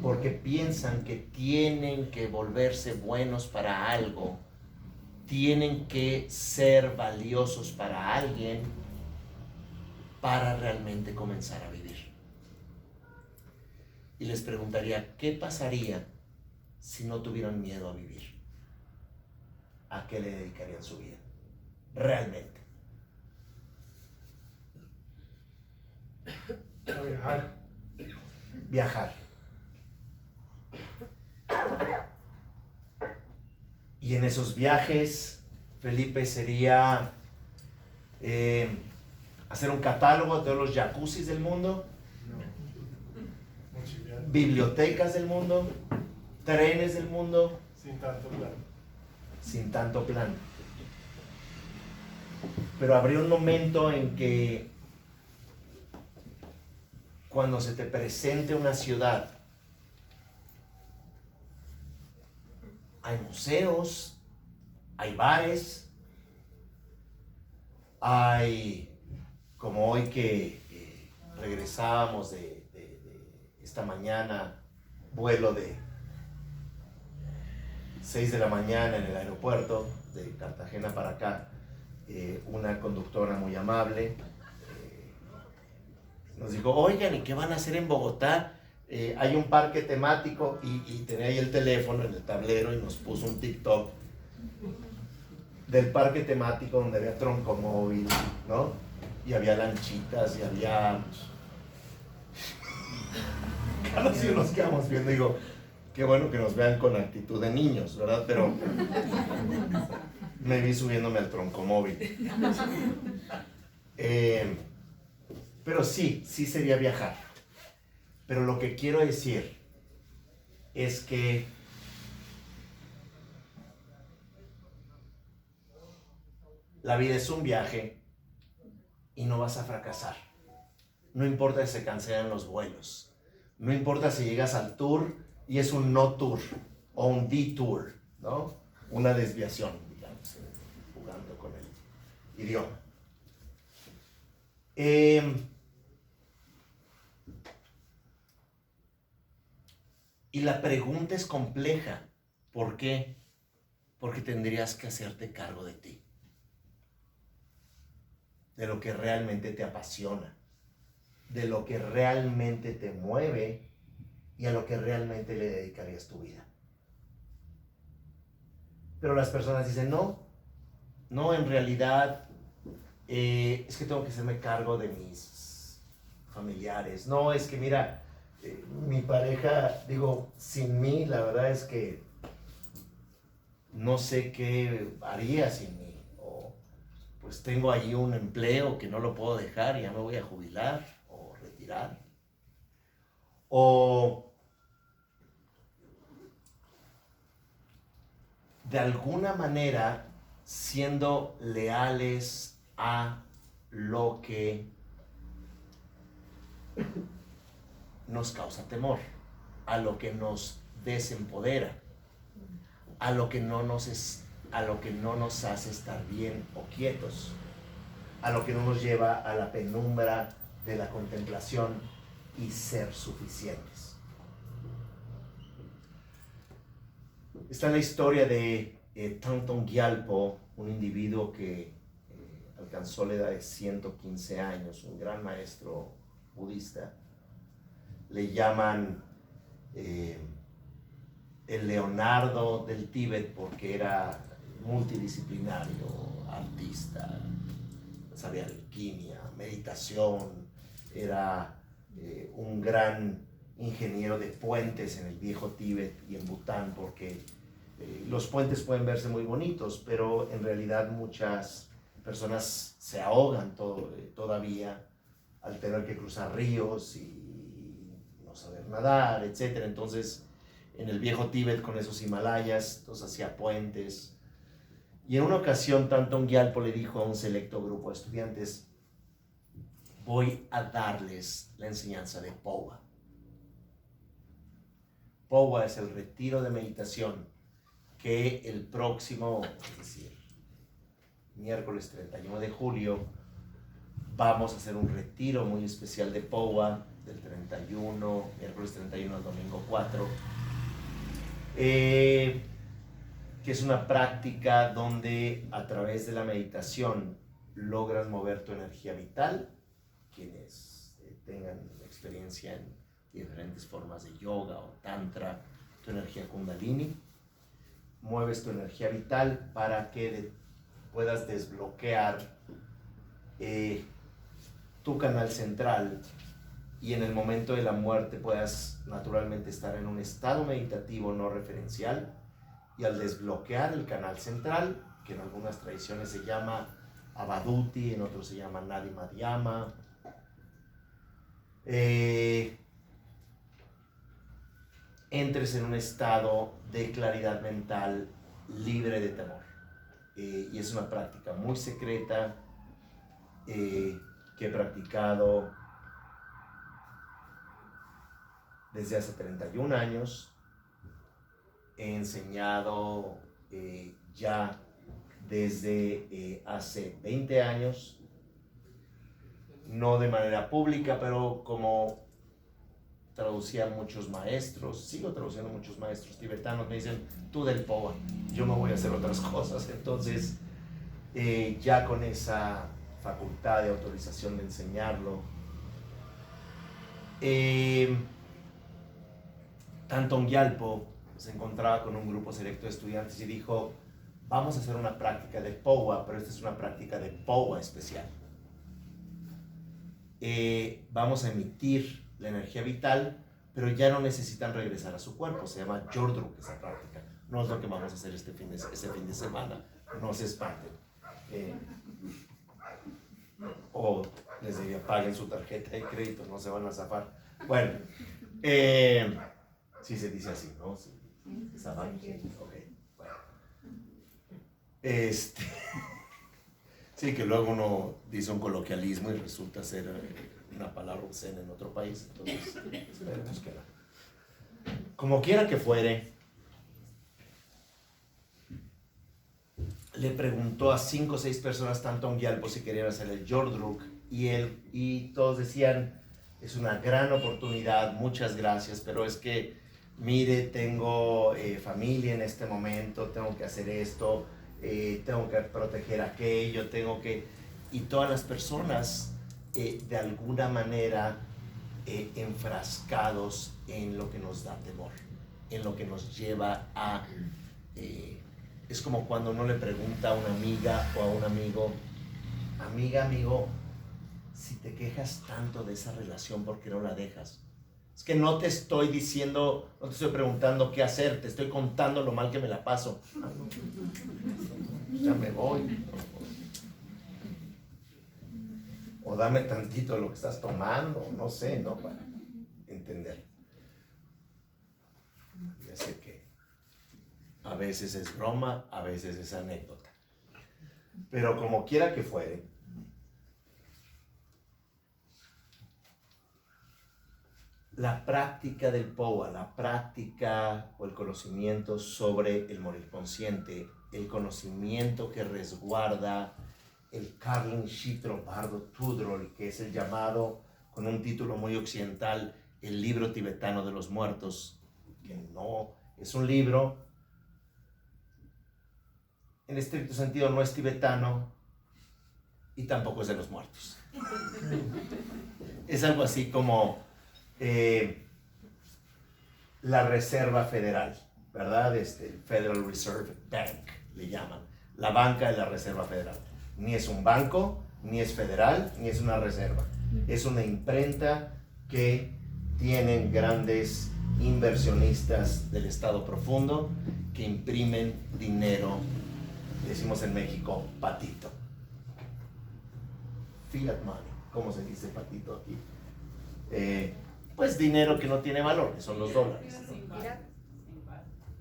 Porque piensan que tienen que volverse buenos para algo, tienen que ser valiosos para alguien para realmente comenzar a vivir. Y les preguntaría, ¿qué pasaría si no tuvieran miedo a vivir? ¿A qué le dedicarían su vida? Realmente. A viajar. Viajar. Y en esos viajes, Felipe, sería hacer un catálogo de todos los jacuzzis del mundo, bibliotecas del mundo, trenes del mundo. Sin tanto plan. Sin tanto plan. Pero habría un momento en que cuando se te presente una ciudad, hay museos, hay bares, hay, como hoy que regresábamos de esta mañana, vuelo de 6 de la mañana en el aeropuerto de Cartagena para acá, una conductora muy amable, nos dijo, oigan, ¿y qué van a hacer en Bogotá? Hay un parque temático, y tenía ahí el teléfono en el tablero y nos puso un TikTok del parque temático donde había troncomóvil, ¿no? Y había lanchitas y había... Cada sí nos quedamos viendo, digo, qué bueno que nos vean con actitud de niños, ¿verdad? Pero me vi subiéndome al troncomóvil. Pero sí sería viajar. Pero lo que quiero decir es que la vida es un viaje y no vas a fracasar. No importa si se cancelan los vuelos. No importa si llegas al tour y es un no tour o un detour, ¿no? Una desviación, digamos, jugando con el idioma. Y la pregunta es compleja. ¿Por qué? Porque tendrías que hacerte cargo de ti, de lo que realmente te apasiona, de lo que realmente te mueve y a lo que realmente le dedicarías tu vida. Pero las personas dicen, no, en realidad es que tengo que hacerme cargo de mis familiares. No, es que mira, mi pareja, digo, sin mí, la verdad es que no sé qué haría sin mí. O pues tengo ahí un empleo que no lo puedo dejar y ya me voy a jubilar o retirar. O de alguna manera siendo leales a lo que nos causa temor, a lo que nos desempodera, a lo que no nos hace estar bien o quietos, a lo que no nos lleva a la penumbra de la contemplación y ser suficientes. Está la historia de Thangton Gyalpo, un individuo que alcanzó la edad de 115 años, un gran maestro budista. Le llaman el Leonardo del Tíbet porque era multidisciplinario, artista, sabía alquimia, meditación, era un gran ingeniero de puentes en el viejo Tíbet y en Bután, porque los puentes pueden verse muy bonitos, pero en realidad muchas personas se ahogan todavía al tener que cruzar ríos y no saber nadar, etc. Entonces, en el viejo Tíbet, con esos Himalayas, entonces hacía puentes. Y en una ocasión, Thangton Gyalpo le dijo a un selecto grupo de estudiantes, voy a darles la enseñanza de Powa. Powa es el retiro de meditación que el próximo, es decir, miércoles 31 de julio, vamos a hacer un retiro muy especial de Powa, del 31, miércoles 31 al domingo 4, que es una práctica donde a través de la meditación logras mover tu energía vital. Quienes tengan experiencia en diferentes formas de yoga o tantra, tu energía kundalini, mueves tu energía vital para que puedas desbloquear tu canal central y en el momento de la muerte puedas naturalmente estar en un estado meditativo no referencial, y al desbloquear el canal central, que en algunas tradiciones se llama Avaduti, en otros se llama Nadi Madhyama, entres en un estado de claridad mental libre de temor. Y es una práctica muy secreta que he practicado desde hace 31 años. He enseñado ya desde hace 20 años, no de manera pública, pero como traducía a muchos maestros, sigo traduciendo a muchos maestros tibetanos, me dicen, tú del Powa, yo me voy a hacer otras cosas. Entonces ya con esa facultad de autorización de enseñarlo. Tanton Gyalpo se encontraba con un grupo selecto de estudiantes y dijo, vamos a hacer una práctica de POWA, pero esta es una práctica de POWA especial. Vamos a emitir la energía vital, pero ya no necesitan regresar a su cuerpo. Se llama Jordruk esa práctica. No es lo que vamos a hacer este fin de semana. No se espanten. O les diría, paguen su tarjeta de crédito, no se van a zafar. Bueno, sí se dice así, ¿no? Sí, zafar, sí, okay, bueno. Sí, que luego uno dice un coloquialismo y resulta ser una palabra obscena en otro país, entonces esperemos que no. Como quiera que fuere, le preguntó a 5 o 6 personas, Tanton Gyalpo, si querían hacer el Jordruk, y todos decían, es una gran oportunidad, muchas gracias, pero es que, mire, tengo familia en este momento, tengo que hacer esto, tengo que proteger aquello, y todas las personas de alguna manera enfrascados en lo que nos da temor, en lo que nos lleva a... es como cuando uno le pregunta a una amiga o a un amigo, amiga, amigo, si te quejas tanto de esa relación, ¿por qué no la dejas? Es que no te estoy diciendo, no te estoy preguntando qué hacer, te estoy contando lo mal que me la paso. Ya me voy. O dame tantito de lo que estás tomando, no sé, ¿no? Para entender. Ya sé que a veces es broma, a veces es anécdota. Pero como quiera que fuere, la práctica del POWA, la práctica o el conocimiento sobre el morir consciente, el conocimiento que resguarda el Karlin Shitro Bardo Tudrol, que es el llamado, con un título muy occidental, el libro tibetano de los muertos, que no es un libro, en estricto sentido no es tibetano y tampoco es de los muertos. Es algo así como la Reserva Federal, ¿verdad? Federal Reserve Bank, le llaman. La banca de la Reserva Federal. Ni es un banco, ni es federal, ni es una reserva. Es una imprenta que tienen grandes inversionistas del Estado profundo que imprimen dinero, decimos en México, patito. Fiat money, ¿cómo se dice patito aquí? Pues dinero que no tiene valor, que son los dólares, ¿no?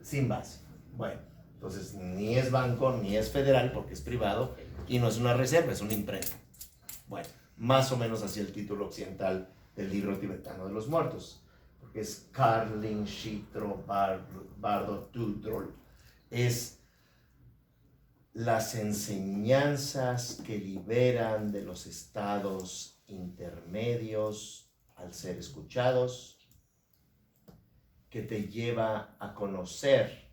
Sin base. Bueno, entonces ni es banco, ni es federal, porque es privado, y no es una reserva, es una imprenta. Bueno, más o menos así el título occidental del libro tibetano de los muertos, porque es Karlin Shitro Bardo Tudrol. Es las enseñanzas que liberan de los estados intermedios al ser escuchados, que te lleva a conocer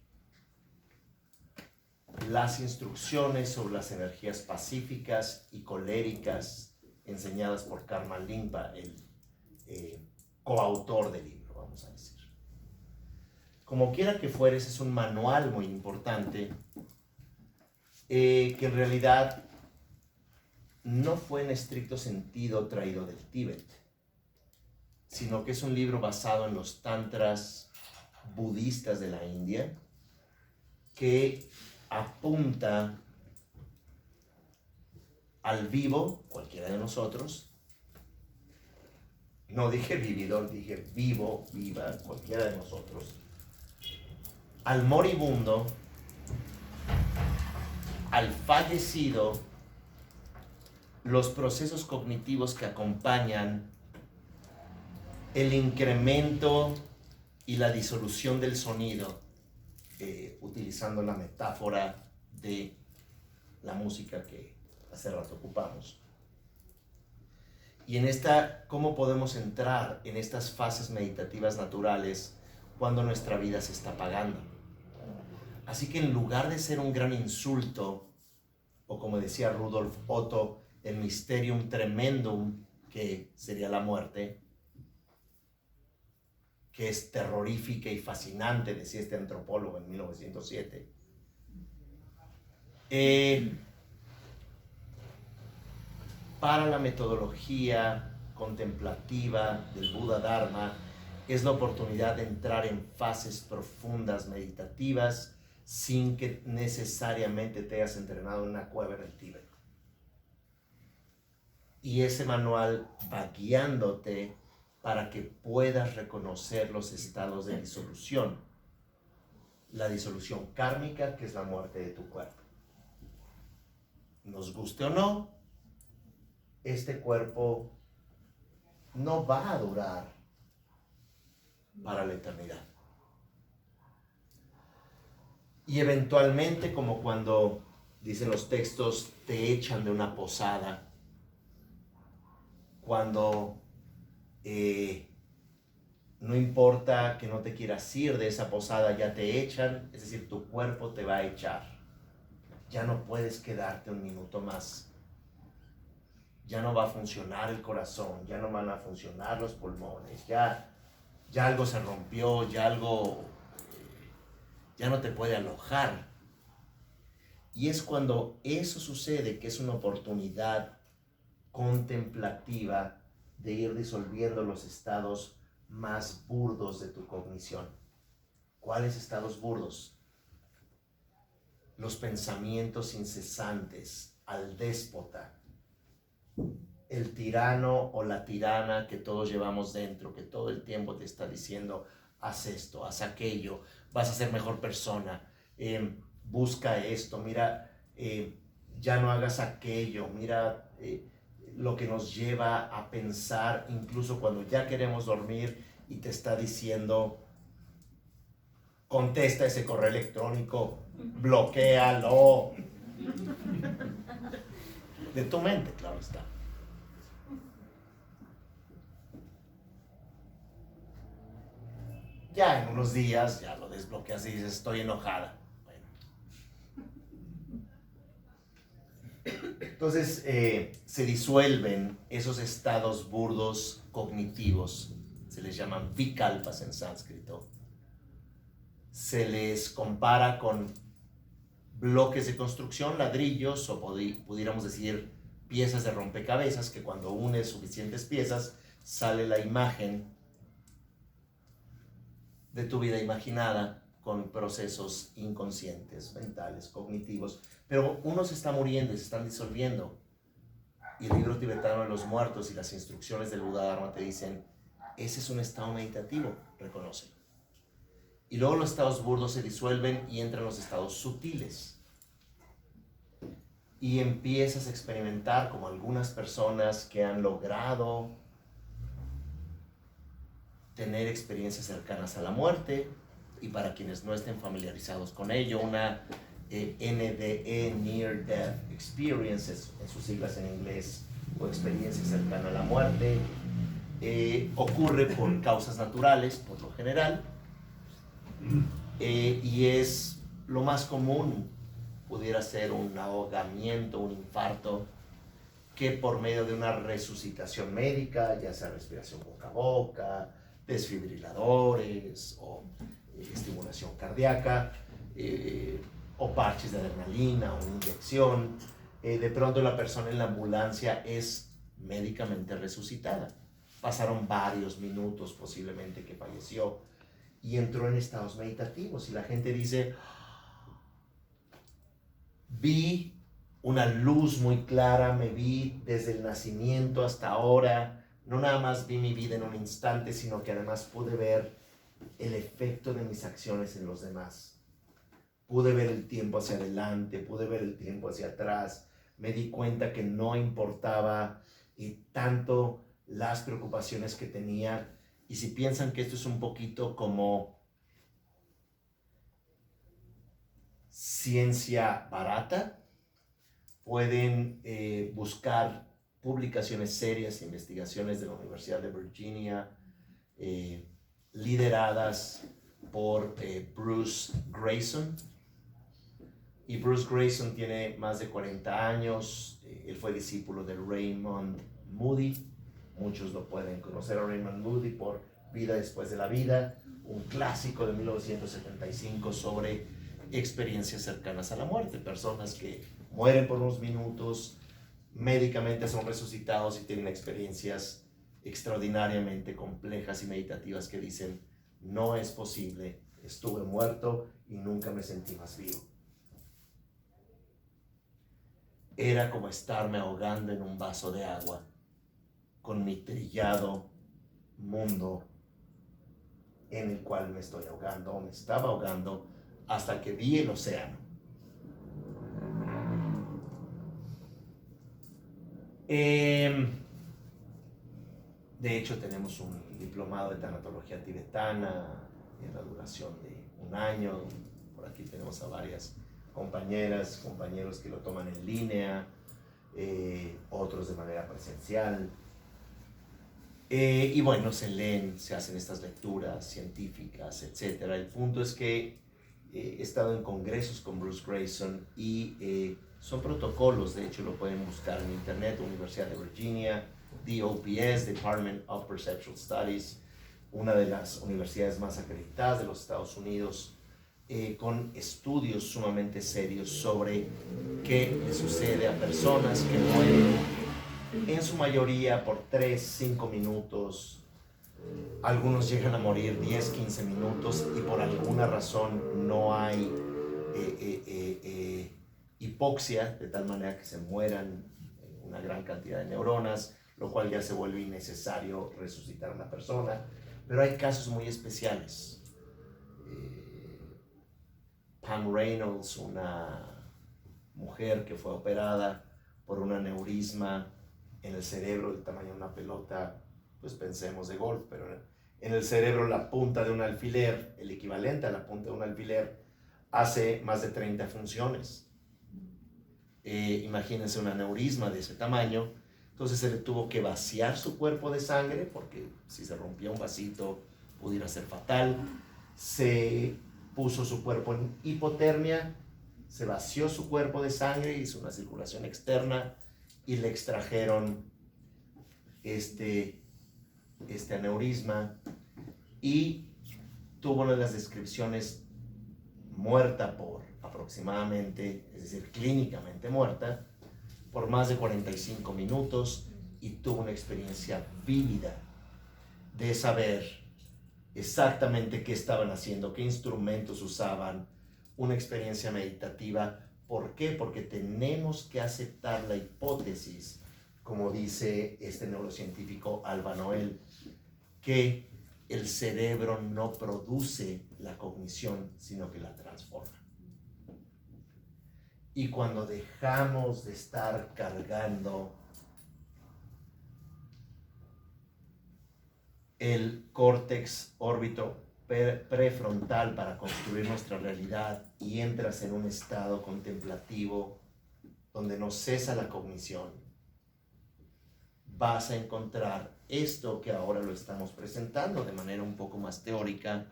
las instrucciones sobre las energías pacíficas y coléricas enseñadas por Karma Limpa, el coautor del libro, vamos a decir. Como quiera que fueres, es un manual muy importante que en realidad no fue en estricto sentido traído del Tíbet, sino que es un libro basado en los tantras budistas de la India, que apunta al vivo, cualquiera de nosotros. No dije vividor, dije vivo, viva, cualquiera de nosotros. Al moribundo, al fallecido, los procesos cognitivos que acompañan el incremento y la disolución del sonido, utilizando la metáfora de la música que hace rato ocupamos. Y en ¿cómo podemos entrar en estas fases meditativas naturales cuando nuestra vida se está apagando? Así que en lugar de ser un gran insulto, o como decía Rudolf Otto, el mysterium tremendum, que sería la muerte, que es terrorífica y fascinante, decía este antropólogo en 1907. Para la metodología contemplativa del Buda Dharma, es la oportunidad de entrar en fases profundas meditativas sin que necesariamente te hayas entrenado en una cueva en el Tíbet. Y ese manual va guiándote para que puedas reconocer los estados de disolución. La disolución kármica, que es la muerte de tu cuerpo. Nos guste o no, este cuerpo no va a durar para la eternidad. Y eventualmente, como cuando dicen los textos, te echan de una posada, cuando no importa que no te quieras ir de esa posada, ya te echan, es decir, tu cuerpo te va a echar. Ya no puedes quedarte un minuto más. Ya no va a funcionar el corazón, ya no van a funcionar los pulmones, ya algo se rompió, ya algo ya no te puede alojar. Y es cuando eso sucede que es una oportunidad contemplativa de ir disolviendo los estados más burdos de tu cognición. ¿Cuáles estados burdos? Los pensamientos incesantes al déspota, el tirano o la tirana que todos llevamos dentro, que todo el tiempo te está diciendo, haz esto, haz aquello, vas a ser mejor persona, busca esto, mira, ya no hagas aquello, mira lo que nos lleva a pensar, incluso cuando ya queremos dormir y te está diciendo, contesta ese correo electrónico, bloquéalo. De tu mente, claro está. Ya en unos días ya lo desbloqueas y dices, estoy enojada. Bueno. Entonces se disuelven esos estados burdos cognitivos, se les llaman vikalpas en sánscrito. Se les compara con bloques de construcción, ladrillos, o pudiéramos decir piezas de rompecabezas, que cuando unes suficientes piezas sale la imagen de tu vida imaginada con procesos inconscientes, mentales, cognitivos. Pero uno se está muriendo y se están disolviendo. Y el libro tibetano de los muertos y las instrucciones del Buda Dharma te dicen, ese es un estado meditativo, reconócelo. Y luego los estados burdos se disuelven y entran los estados sutiles. Y empiezas a experimentar como algunas personas que han logrado tener experiencias cercanas a la muerte, y para quienes no estén familiarizados con ello, una NDE, Near Death Experiences, en sus siglas en inglés, o experiencia cercana a la muerte, ocurre por causas naturales, por lo general, y es lo más común, pudiera ser un ahogamiento, un infarto, que por medio de una resucitación médica, ya sea respiración boca a boca, desfibriladores o estimulación cardíaca, o parches de adrenalina o una inyección, de pronto la persona en la ambulancia es médicamente resucitada. Pasaron varios minutos posiblemente que falleció y entró en estados meditativos y la gente dice, vi una luz muy clara, me vi desde el nacimiento hasta ahora, no nada más vi mi vida en un instante, sino que además pude ver el efecto de mis acciones en los demás. Pude ver el tiempo hacia adelante, pude ver el tiempo hacia atrás, me di cuenta que no importaba tanto las preocupaciones que tenía. Y si piensan que esto es un poquito como ciencia barata, pueden buscar publicaciones serias, investigaciones de la Universidad de Virginia, lideradas por Bruce Grayson, Y Bruce Greyson tiene más de 40 años. Él fue discípulo de Raymond Moody. Muchos lo pueden conocer a Raymond Moody por Vida después de la vida, un clásico de 1975 sobre experiencias cercanas a la muerte. Personas que mueren por unos minutos, médicamente son resucitados y tienen experiencias extraordinariamente complejas y meditativas que dicen: no es posible, estuve muerto y nunca me sentí más vivo. Era como estarme ahogando en un vaso de agua con mi trillado mundo en el cual me estoy ahogando, o me estaba ahogando, hasta que vi el océano. De hecho, tenemos un diplomado de tanatología tibetana en la duración de 1 año. Por aquí tenemos a varias compañeras, compañeros que lo toman en línea, otros de manera presencial. Y bueno, se leen, se hacen estas lecturas científicas, etc. El punto es que he estado en congresos con Bruce Greyson y son protocolos. De hecho, lo pueden buscar en internet: Universidad de Virginia, DOPS, Department of Perceptual Studies, una de las universidades más acreditadas de los Estados Unidos, con estudios sumamente serios sobre qué le sucede a personas que mueren, en su mayoría por 3, 5 minutos. Algunos llegan a morir 10, 15 minutos y por alguna razón no hay hipoxia, de tal manera que se mueran una gran cantidad de neuronas, lo cual ya se vuelve innecesario resucitar a una persona. Pero hay casos muy especiales. Pam Reynolds, una mujer que fue operada por un aneurisma en el cerebro del tamaño de una pelota, pues pensemos de golf, pero en el cerebro la punta de un alfiler, el equivalente a la punta de un alfiler, hace más de 30 funciones. Imagínense un aneurisma de ese tamaño. Entonces se le tuvo que vaciar su cuerpo de sangre, porque si se rompía un vasito pudiera ser fatal. Se puso su cuerpo en hipotermia, se vació su cuerpo de sangre, hizo una circulación externa y le extrajeron este aneurisma, y tuvo una de las descripciones muerta por aproximadamente, es decir, clínicamente muerta, por más de 45 minutos, y tuvo una experiencia vívida de saber exactamente qué estaban haciendo, qué instrumentos usaban, una experiencia meditativa. ¿Por qué? Porque tenemos que aceptar la hipótesis, como dice este neurocientífico Alba Noel, que el cerebro no produce la cognición, sino que la transforma. Y cuando dejamos de estar cargando el córtex órbito prefrontal para construir nuestra realidad y entras en un estado contemplativo donde no cesa la cognición, vas a encontrar esto que ahora lo estamos presentando de manera un poco más teórica,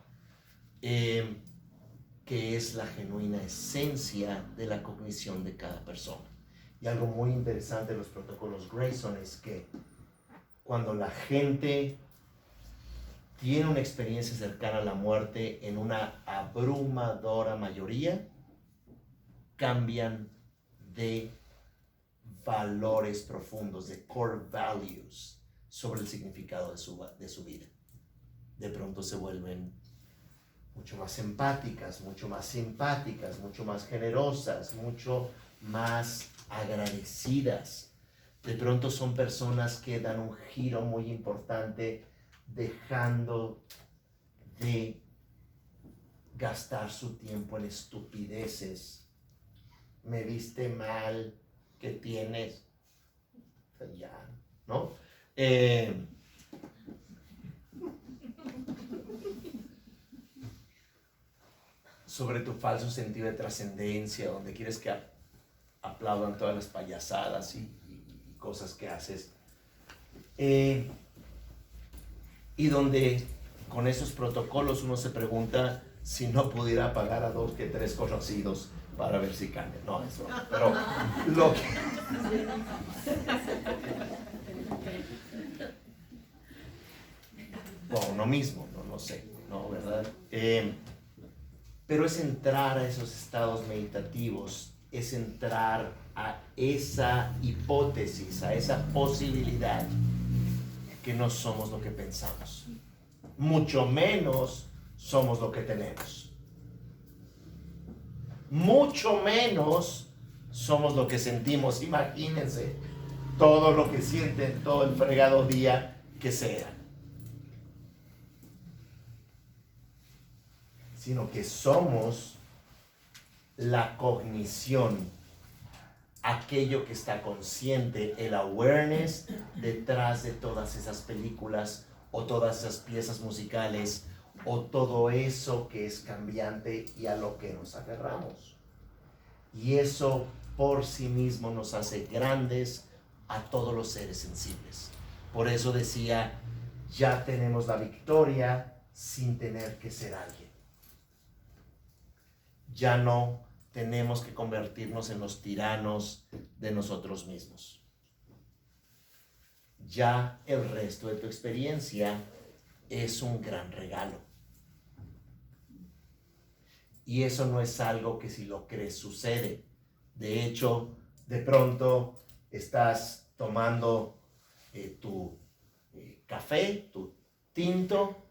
que es la genuina esencia de la cognición de cada persona. Y algo muy interesante de los protocolos Greyson es que cuando la gente tiene una experiencia cercana a la muerte, en una abrumadora mayoría, cambian de valores profundos, de core values, sobre el significado de su vida. De pronto se vuelven mucho más empáticas, mucho más simpáticas, mucho más generosas, mucho más agradecidas. De pronto son personas que dan un giro muy importante, dejando de gastar su tiempo en estupideces. Me viste mal, ¿qué tienes? Ya, ¿no? Sobre tu falso sentido de trascendencia, donde quieres que aplaudan todas las payasadas y cosas que haces. Y donde con esos protocolos uno se pregunta si no pudiera pagar a 2 que 3 conocidos para ver si cambia. No, eso no. Pero lo que... O uno mismo, no sé, ¿no? ¿Verdad? Pero es entrar a esos estados meditativos, es entrar a esa hipótesis, a esa posibilidad que no somos lo que pensamos, mucho menos somos lo que tenemos, mucho menos somos lo que sentimos. Imagínense todo lo que sienten todo el fregado día que sea, sino que somos la cognición, aquello que está consciente, el awareness detrás de todas esas películas o todas esas piezas musicales o todo eso que es cambiante y a lo que nos aferramos. Y eso por sí mismo nos hace grandes a todos los seres sensibles. Por eso decía, ya tenemos la victoria sin tener que ser alguien. Ya no tenemos que convertirnos en los tiranos de nosotros mismos. Ya el resto de tu experiencia es un gran regalo. Y eso no es algo que si lo crees sucede. De hecho, de pronto estás tomando tu café, tu tinto,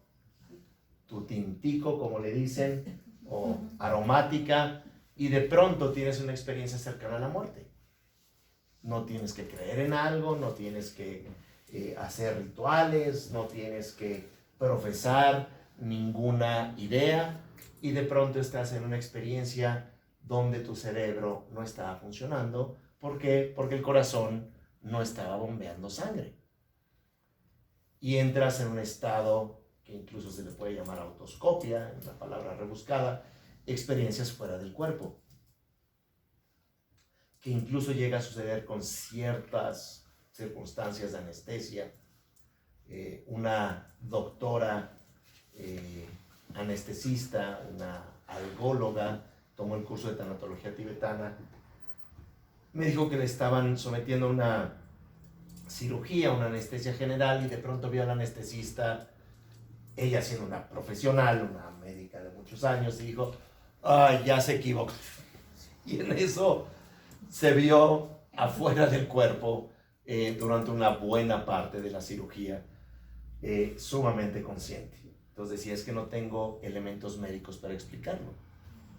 tu tintico, como le dicen, o aromática, y de pronto tienes una experiencia cercana a la muerte. No tienes que creer en algo, no tienes que hacer rituales, no tienes que profesar ninguna idea, y de pronto estás en una experiencia donde tu cerebro no estaba funcionando. ¿Por qué? Porque el corazón no estaba bombeando sangre. Y entras en un estado que incluso se le puede llamar autoscopia, una palabra rebuscada, experiencias fuera del cuerpo, que incluso llega a suceder con ciertas circunstancias de anestesia. Una doctora anestesista, una algóloga, tomó el curso de tanatología tibetana, me dijo que le estaban sometiendo a una cirugía, una anestesia general, y de pronto vio a la anestesista, ella siendo una profesional, una médica de muchos años, y dijo, ay, ya se equivocó. Y en eso se vio afuera del cuerpo durante una buena parte de la cirugía, sumamente consciente. Entonces decía, es que no tengo elementos médicos para explicarlo.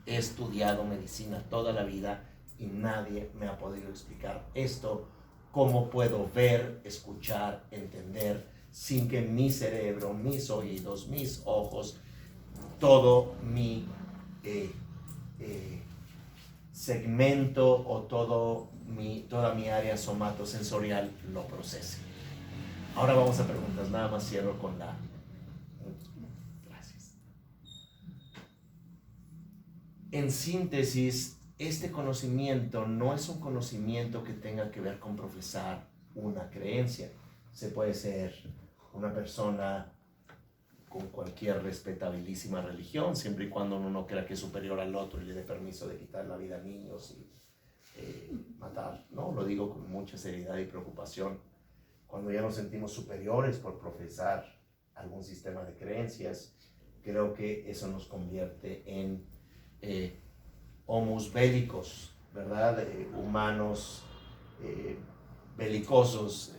He estudiado medicina toda la vida y nadie me ha podido explicar esto. ¿Cómo puedo ver, escuchar, entender sin que mi cerebro, mis oídos, mis ojos, todo mi segmento o toda mi área somatosensorial lo procese? Ahora vamos a preguntas, nada más cierro con la... Gracias. En síntesis, este conocimiento no es un conocimiento que tenga que ver con profesar una creencia. Se puede ser una persona con cualquier respetabilísima religión, siempre y cuando uno no crea que es superior al otro y le dé permiso de quitar la vida a niños y matar, ¿no? Lo digo con mucha seriedad y preocupación. Cuando ya nos sentimos superiores por profesar algún sistema de creencias, creo que eso nos convierte en homus bélicos, ¿verdad? Humanos belicosos,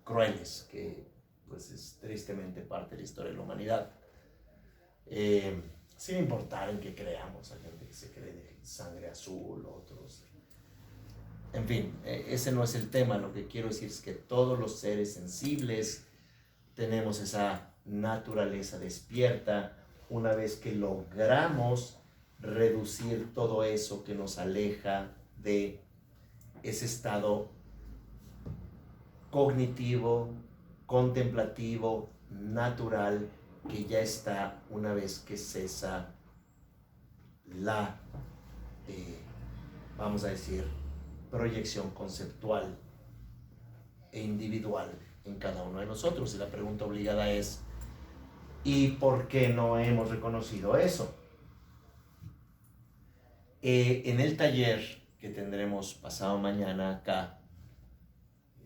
crueles, que pues es tristemente parte de la historia de la humanidad. Sin importar en qué creamos, hay gente que se cree de sangre azul, otros. En fin, ese no es el tema. Lo que quiero decir es que todos los seres sensibles tenemos esa naturaleza despierta una vez que logramos reducir todo eso que nos aleja de ese estado cognitivo, contemplativo, natural, que ya está una vez que cesa la, vamos a decir, proyección conceptual e individual en cada uno de nosotros. Y la pregunta obligada es, ¿Y por qué no hemos reconocido eso? En el taller que tendremos pasado mañana acá,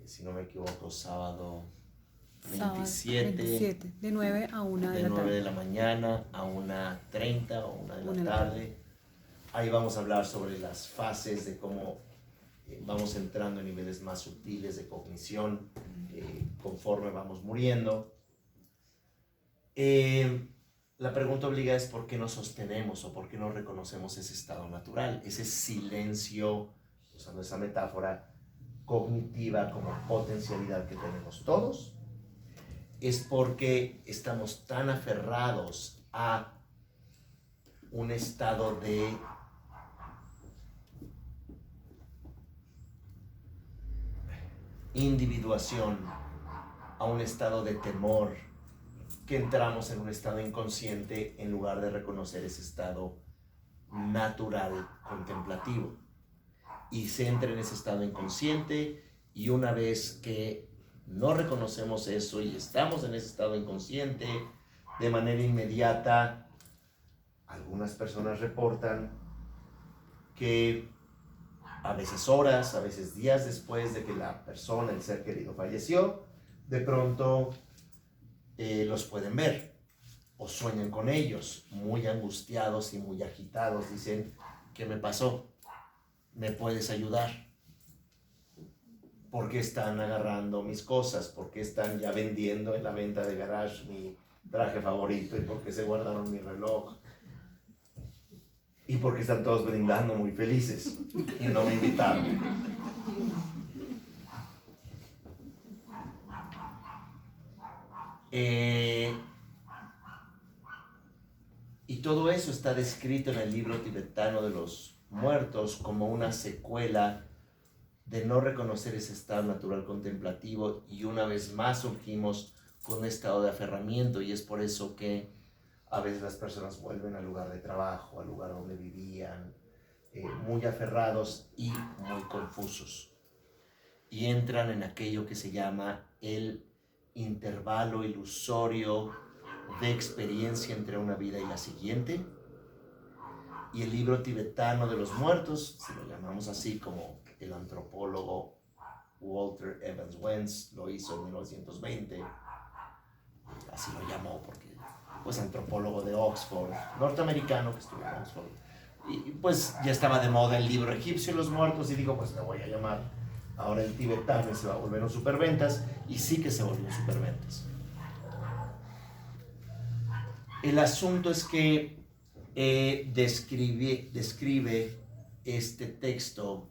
si no me equivoco, sábado 27, de 9 a 1 de de la 9 tarde. de la mañana a 1:30 o 1 de la tarde. Ahí vamos a hablar sobre las fases de cómo vamos entrando en niveles más sutiles de cognición conforme vamos muriendo. La pregunta obligada es por qué no sostenemos o por qué no reconocemos ese estado natural, ese silencio, usando esa metáfora cognitiva como potencialidad que tenemos todos. Es porque estamos tan aferrados a un estado de individuación, a un estado de temor, que entramos en un estado inconsciente en lugar de reconocer ese estado natural contemplativo. Y se entra en ese estado inconsciente, y una vez que no reconocemos eso y estamos en ese estado inconsciente, de manera inmediata, algunas personas reportan que a veces horas, a veces días después de que la persona, el ser querido, falleció, de pronto los pueden ver o sueñan con ellos, muy angustiados y muy agitados. Dicen: ¿qué me pasó? ¿Me puedes ayudar? ¿Por qué están agarrando mis cosas? ¿Por qué están ya vendiendo en la venta de garage mi traje favorito? ¿Y por qué se guardaron mi reloj? ¿Y por qué están todos brindando muy felices y no me invitaron? Y todo eso está descrito en el libro tibetano de los muertos como una secuela de no reconocer ese estado natural contemplativo, y una vez más surgimos con un estado de aferramiento, y es por eso que a veces las personas vuelven al lugar de trabajo, al lugar donde vivían, muy aferrados y muy confusos, y entran en aquello que se llama el intervalo ilusorio de experiencia entre una vida y la siguiente. Y el libro tibetano de los muertos, si lo llamamos así, como el antropólogo Walter Evans Wentz lo hizo en 1920, así lo llamó porque, pues, antropólogo de Oxford, norteamericano que estudió en Oxford, y pues ya estaba de moda el libro egipcio de los muertos, y digo, pues le voy a llamar ahora el tibetano, y se va a volver un superventas, y sí que se volvió un superventas. El asunto es que describe este texto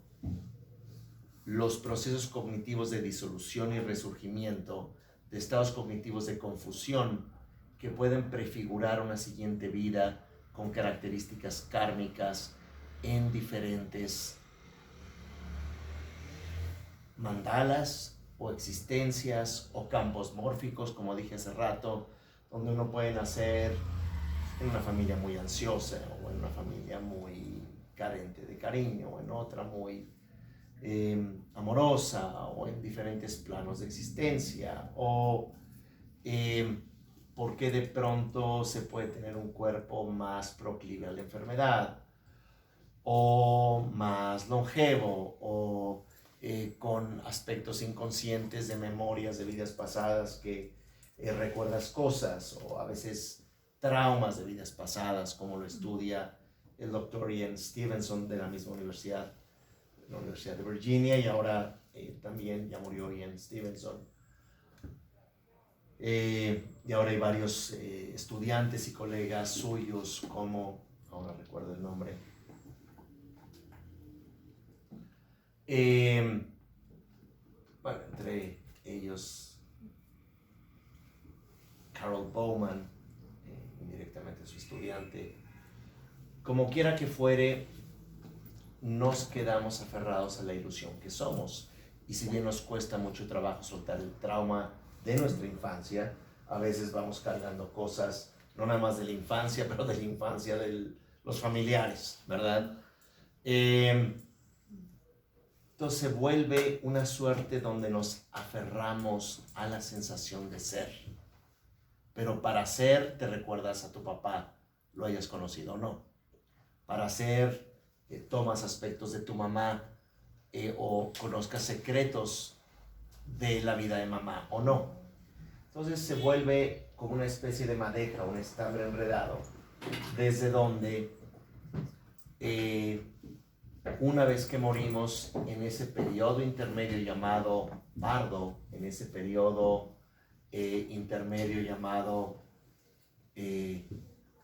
los procesos cognitivos de disolución y resurgimiento, de estados cognitivos de confusión que pueden prefigurar una siguiente vida con características kármicas en diferentes mandalas o existencias o campos mórficos, como dije hace rato, donde uno puede nacer en una familia muy ansiosa, o en una familia muy carente de cariño, o en otra muy amorosa, o en diferentes planos de existencia, o porque de pronto se puede tener un cuerpo más proclive a la enfermedad, o más longevo, o con aspectos inconscientes de memorias de vidas pasadas que recuerdas cosas, o a veces traumas de vidas pasadas, como lo estudia el doctor Ian Stevenson de la misma universidad, la Universidad de Virginia, y ahora también ya murió Ian Stevenson. Y ahora hay varios estudiantes y colegas suyos, como, ahora recuerdo el nombre, bueno, entre ellos Carol Bowman, indirectamente su estudiante. Como quiera que fuere, nos quedamos aferrados a la ilusión que somos, y si bien nos cuesta mucho trabajo soltar el trauma de nuestra infancia, a veces vamos cargando cosas, no nada más de la infancia, pero de la infancia de los familiares, ¿verdad? Entonces se vuelve una suerte donde nos aferramos a la sensación de ser. Pero para ser te recuerdas a tu papá, lo hayas conocido o no. Para ser tomas aspectos de tu mamá o conozcas secretos de la vida de mamá o no. Entonces se vuelve como una especie de madeja, un estambre enredado, desde donde una vez que morimos en ese periodo intermedio llamado pardo, en ese periodo intermedio llamado,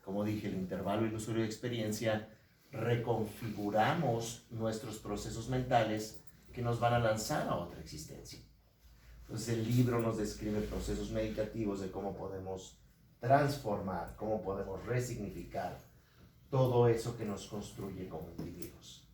como dije, el intervalo ilusorio de experiencia, reconfiguramos nuestros procesos mentales que nos van a lanzar a otra existencia. Entonces el libro nos describe procesos meditativos de cómo podemos transformar, cómo podemos resignificar todo eso que nos construye como individuos.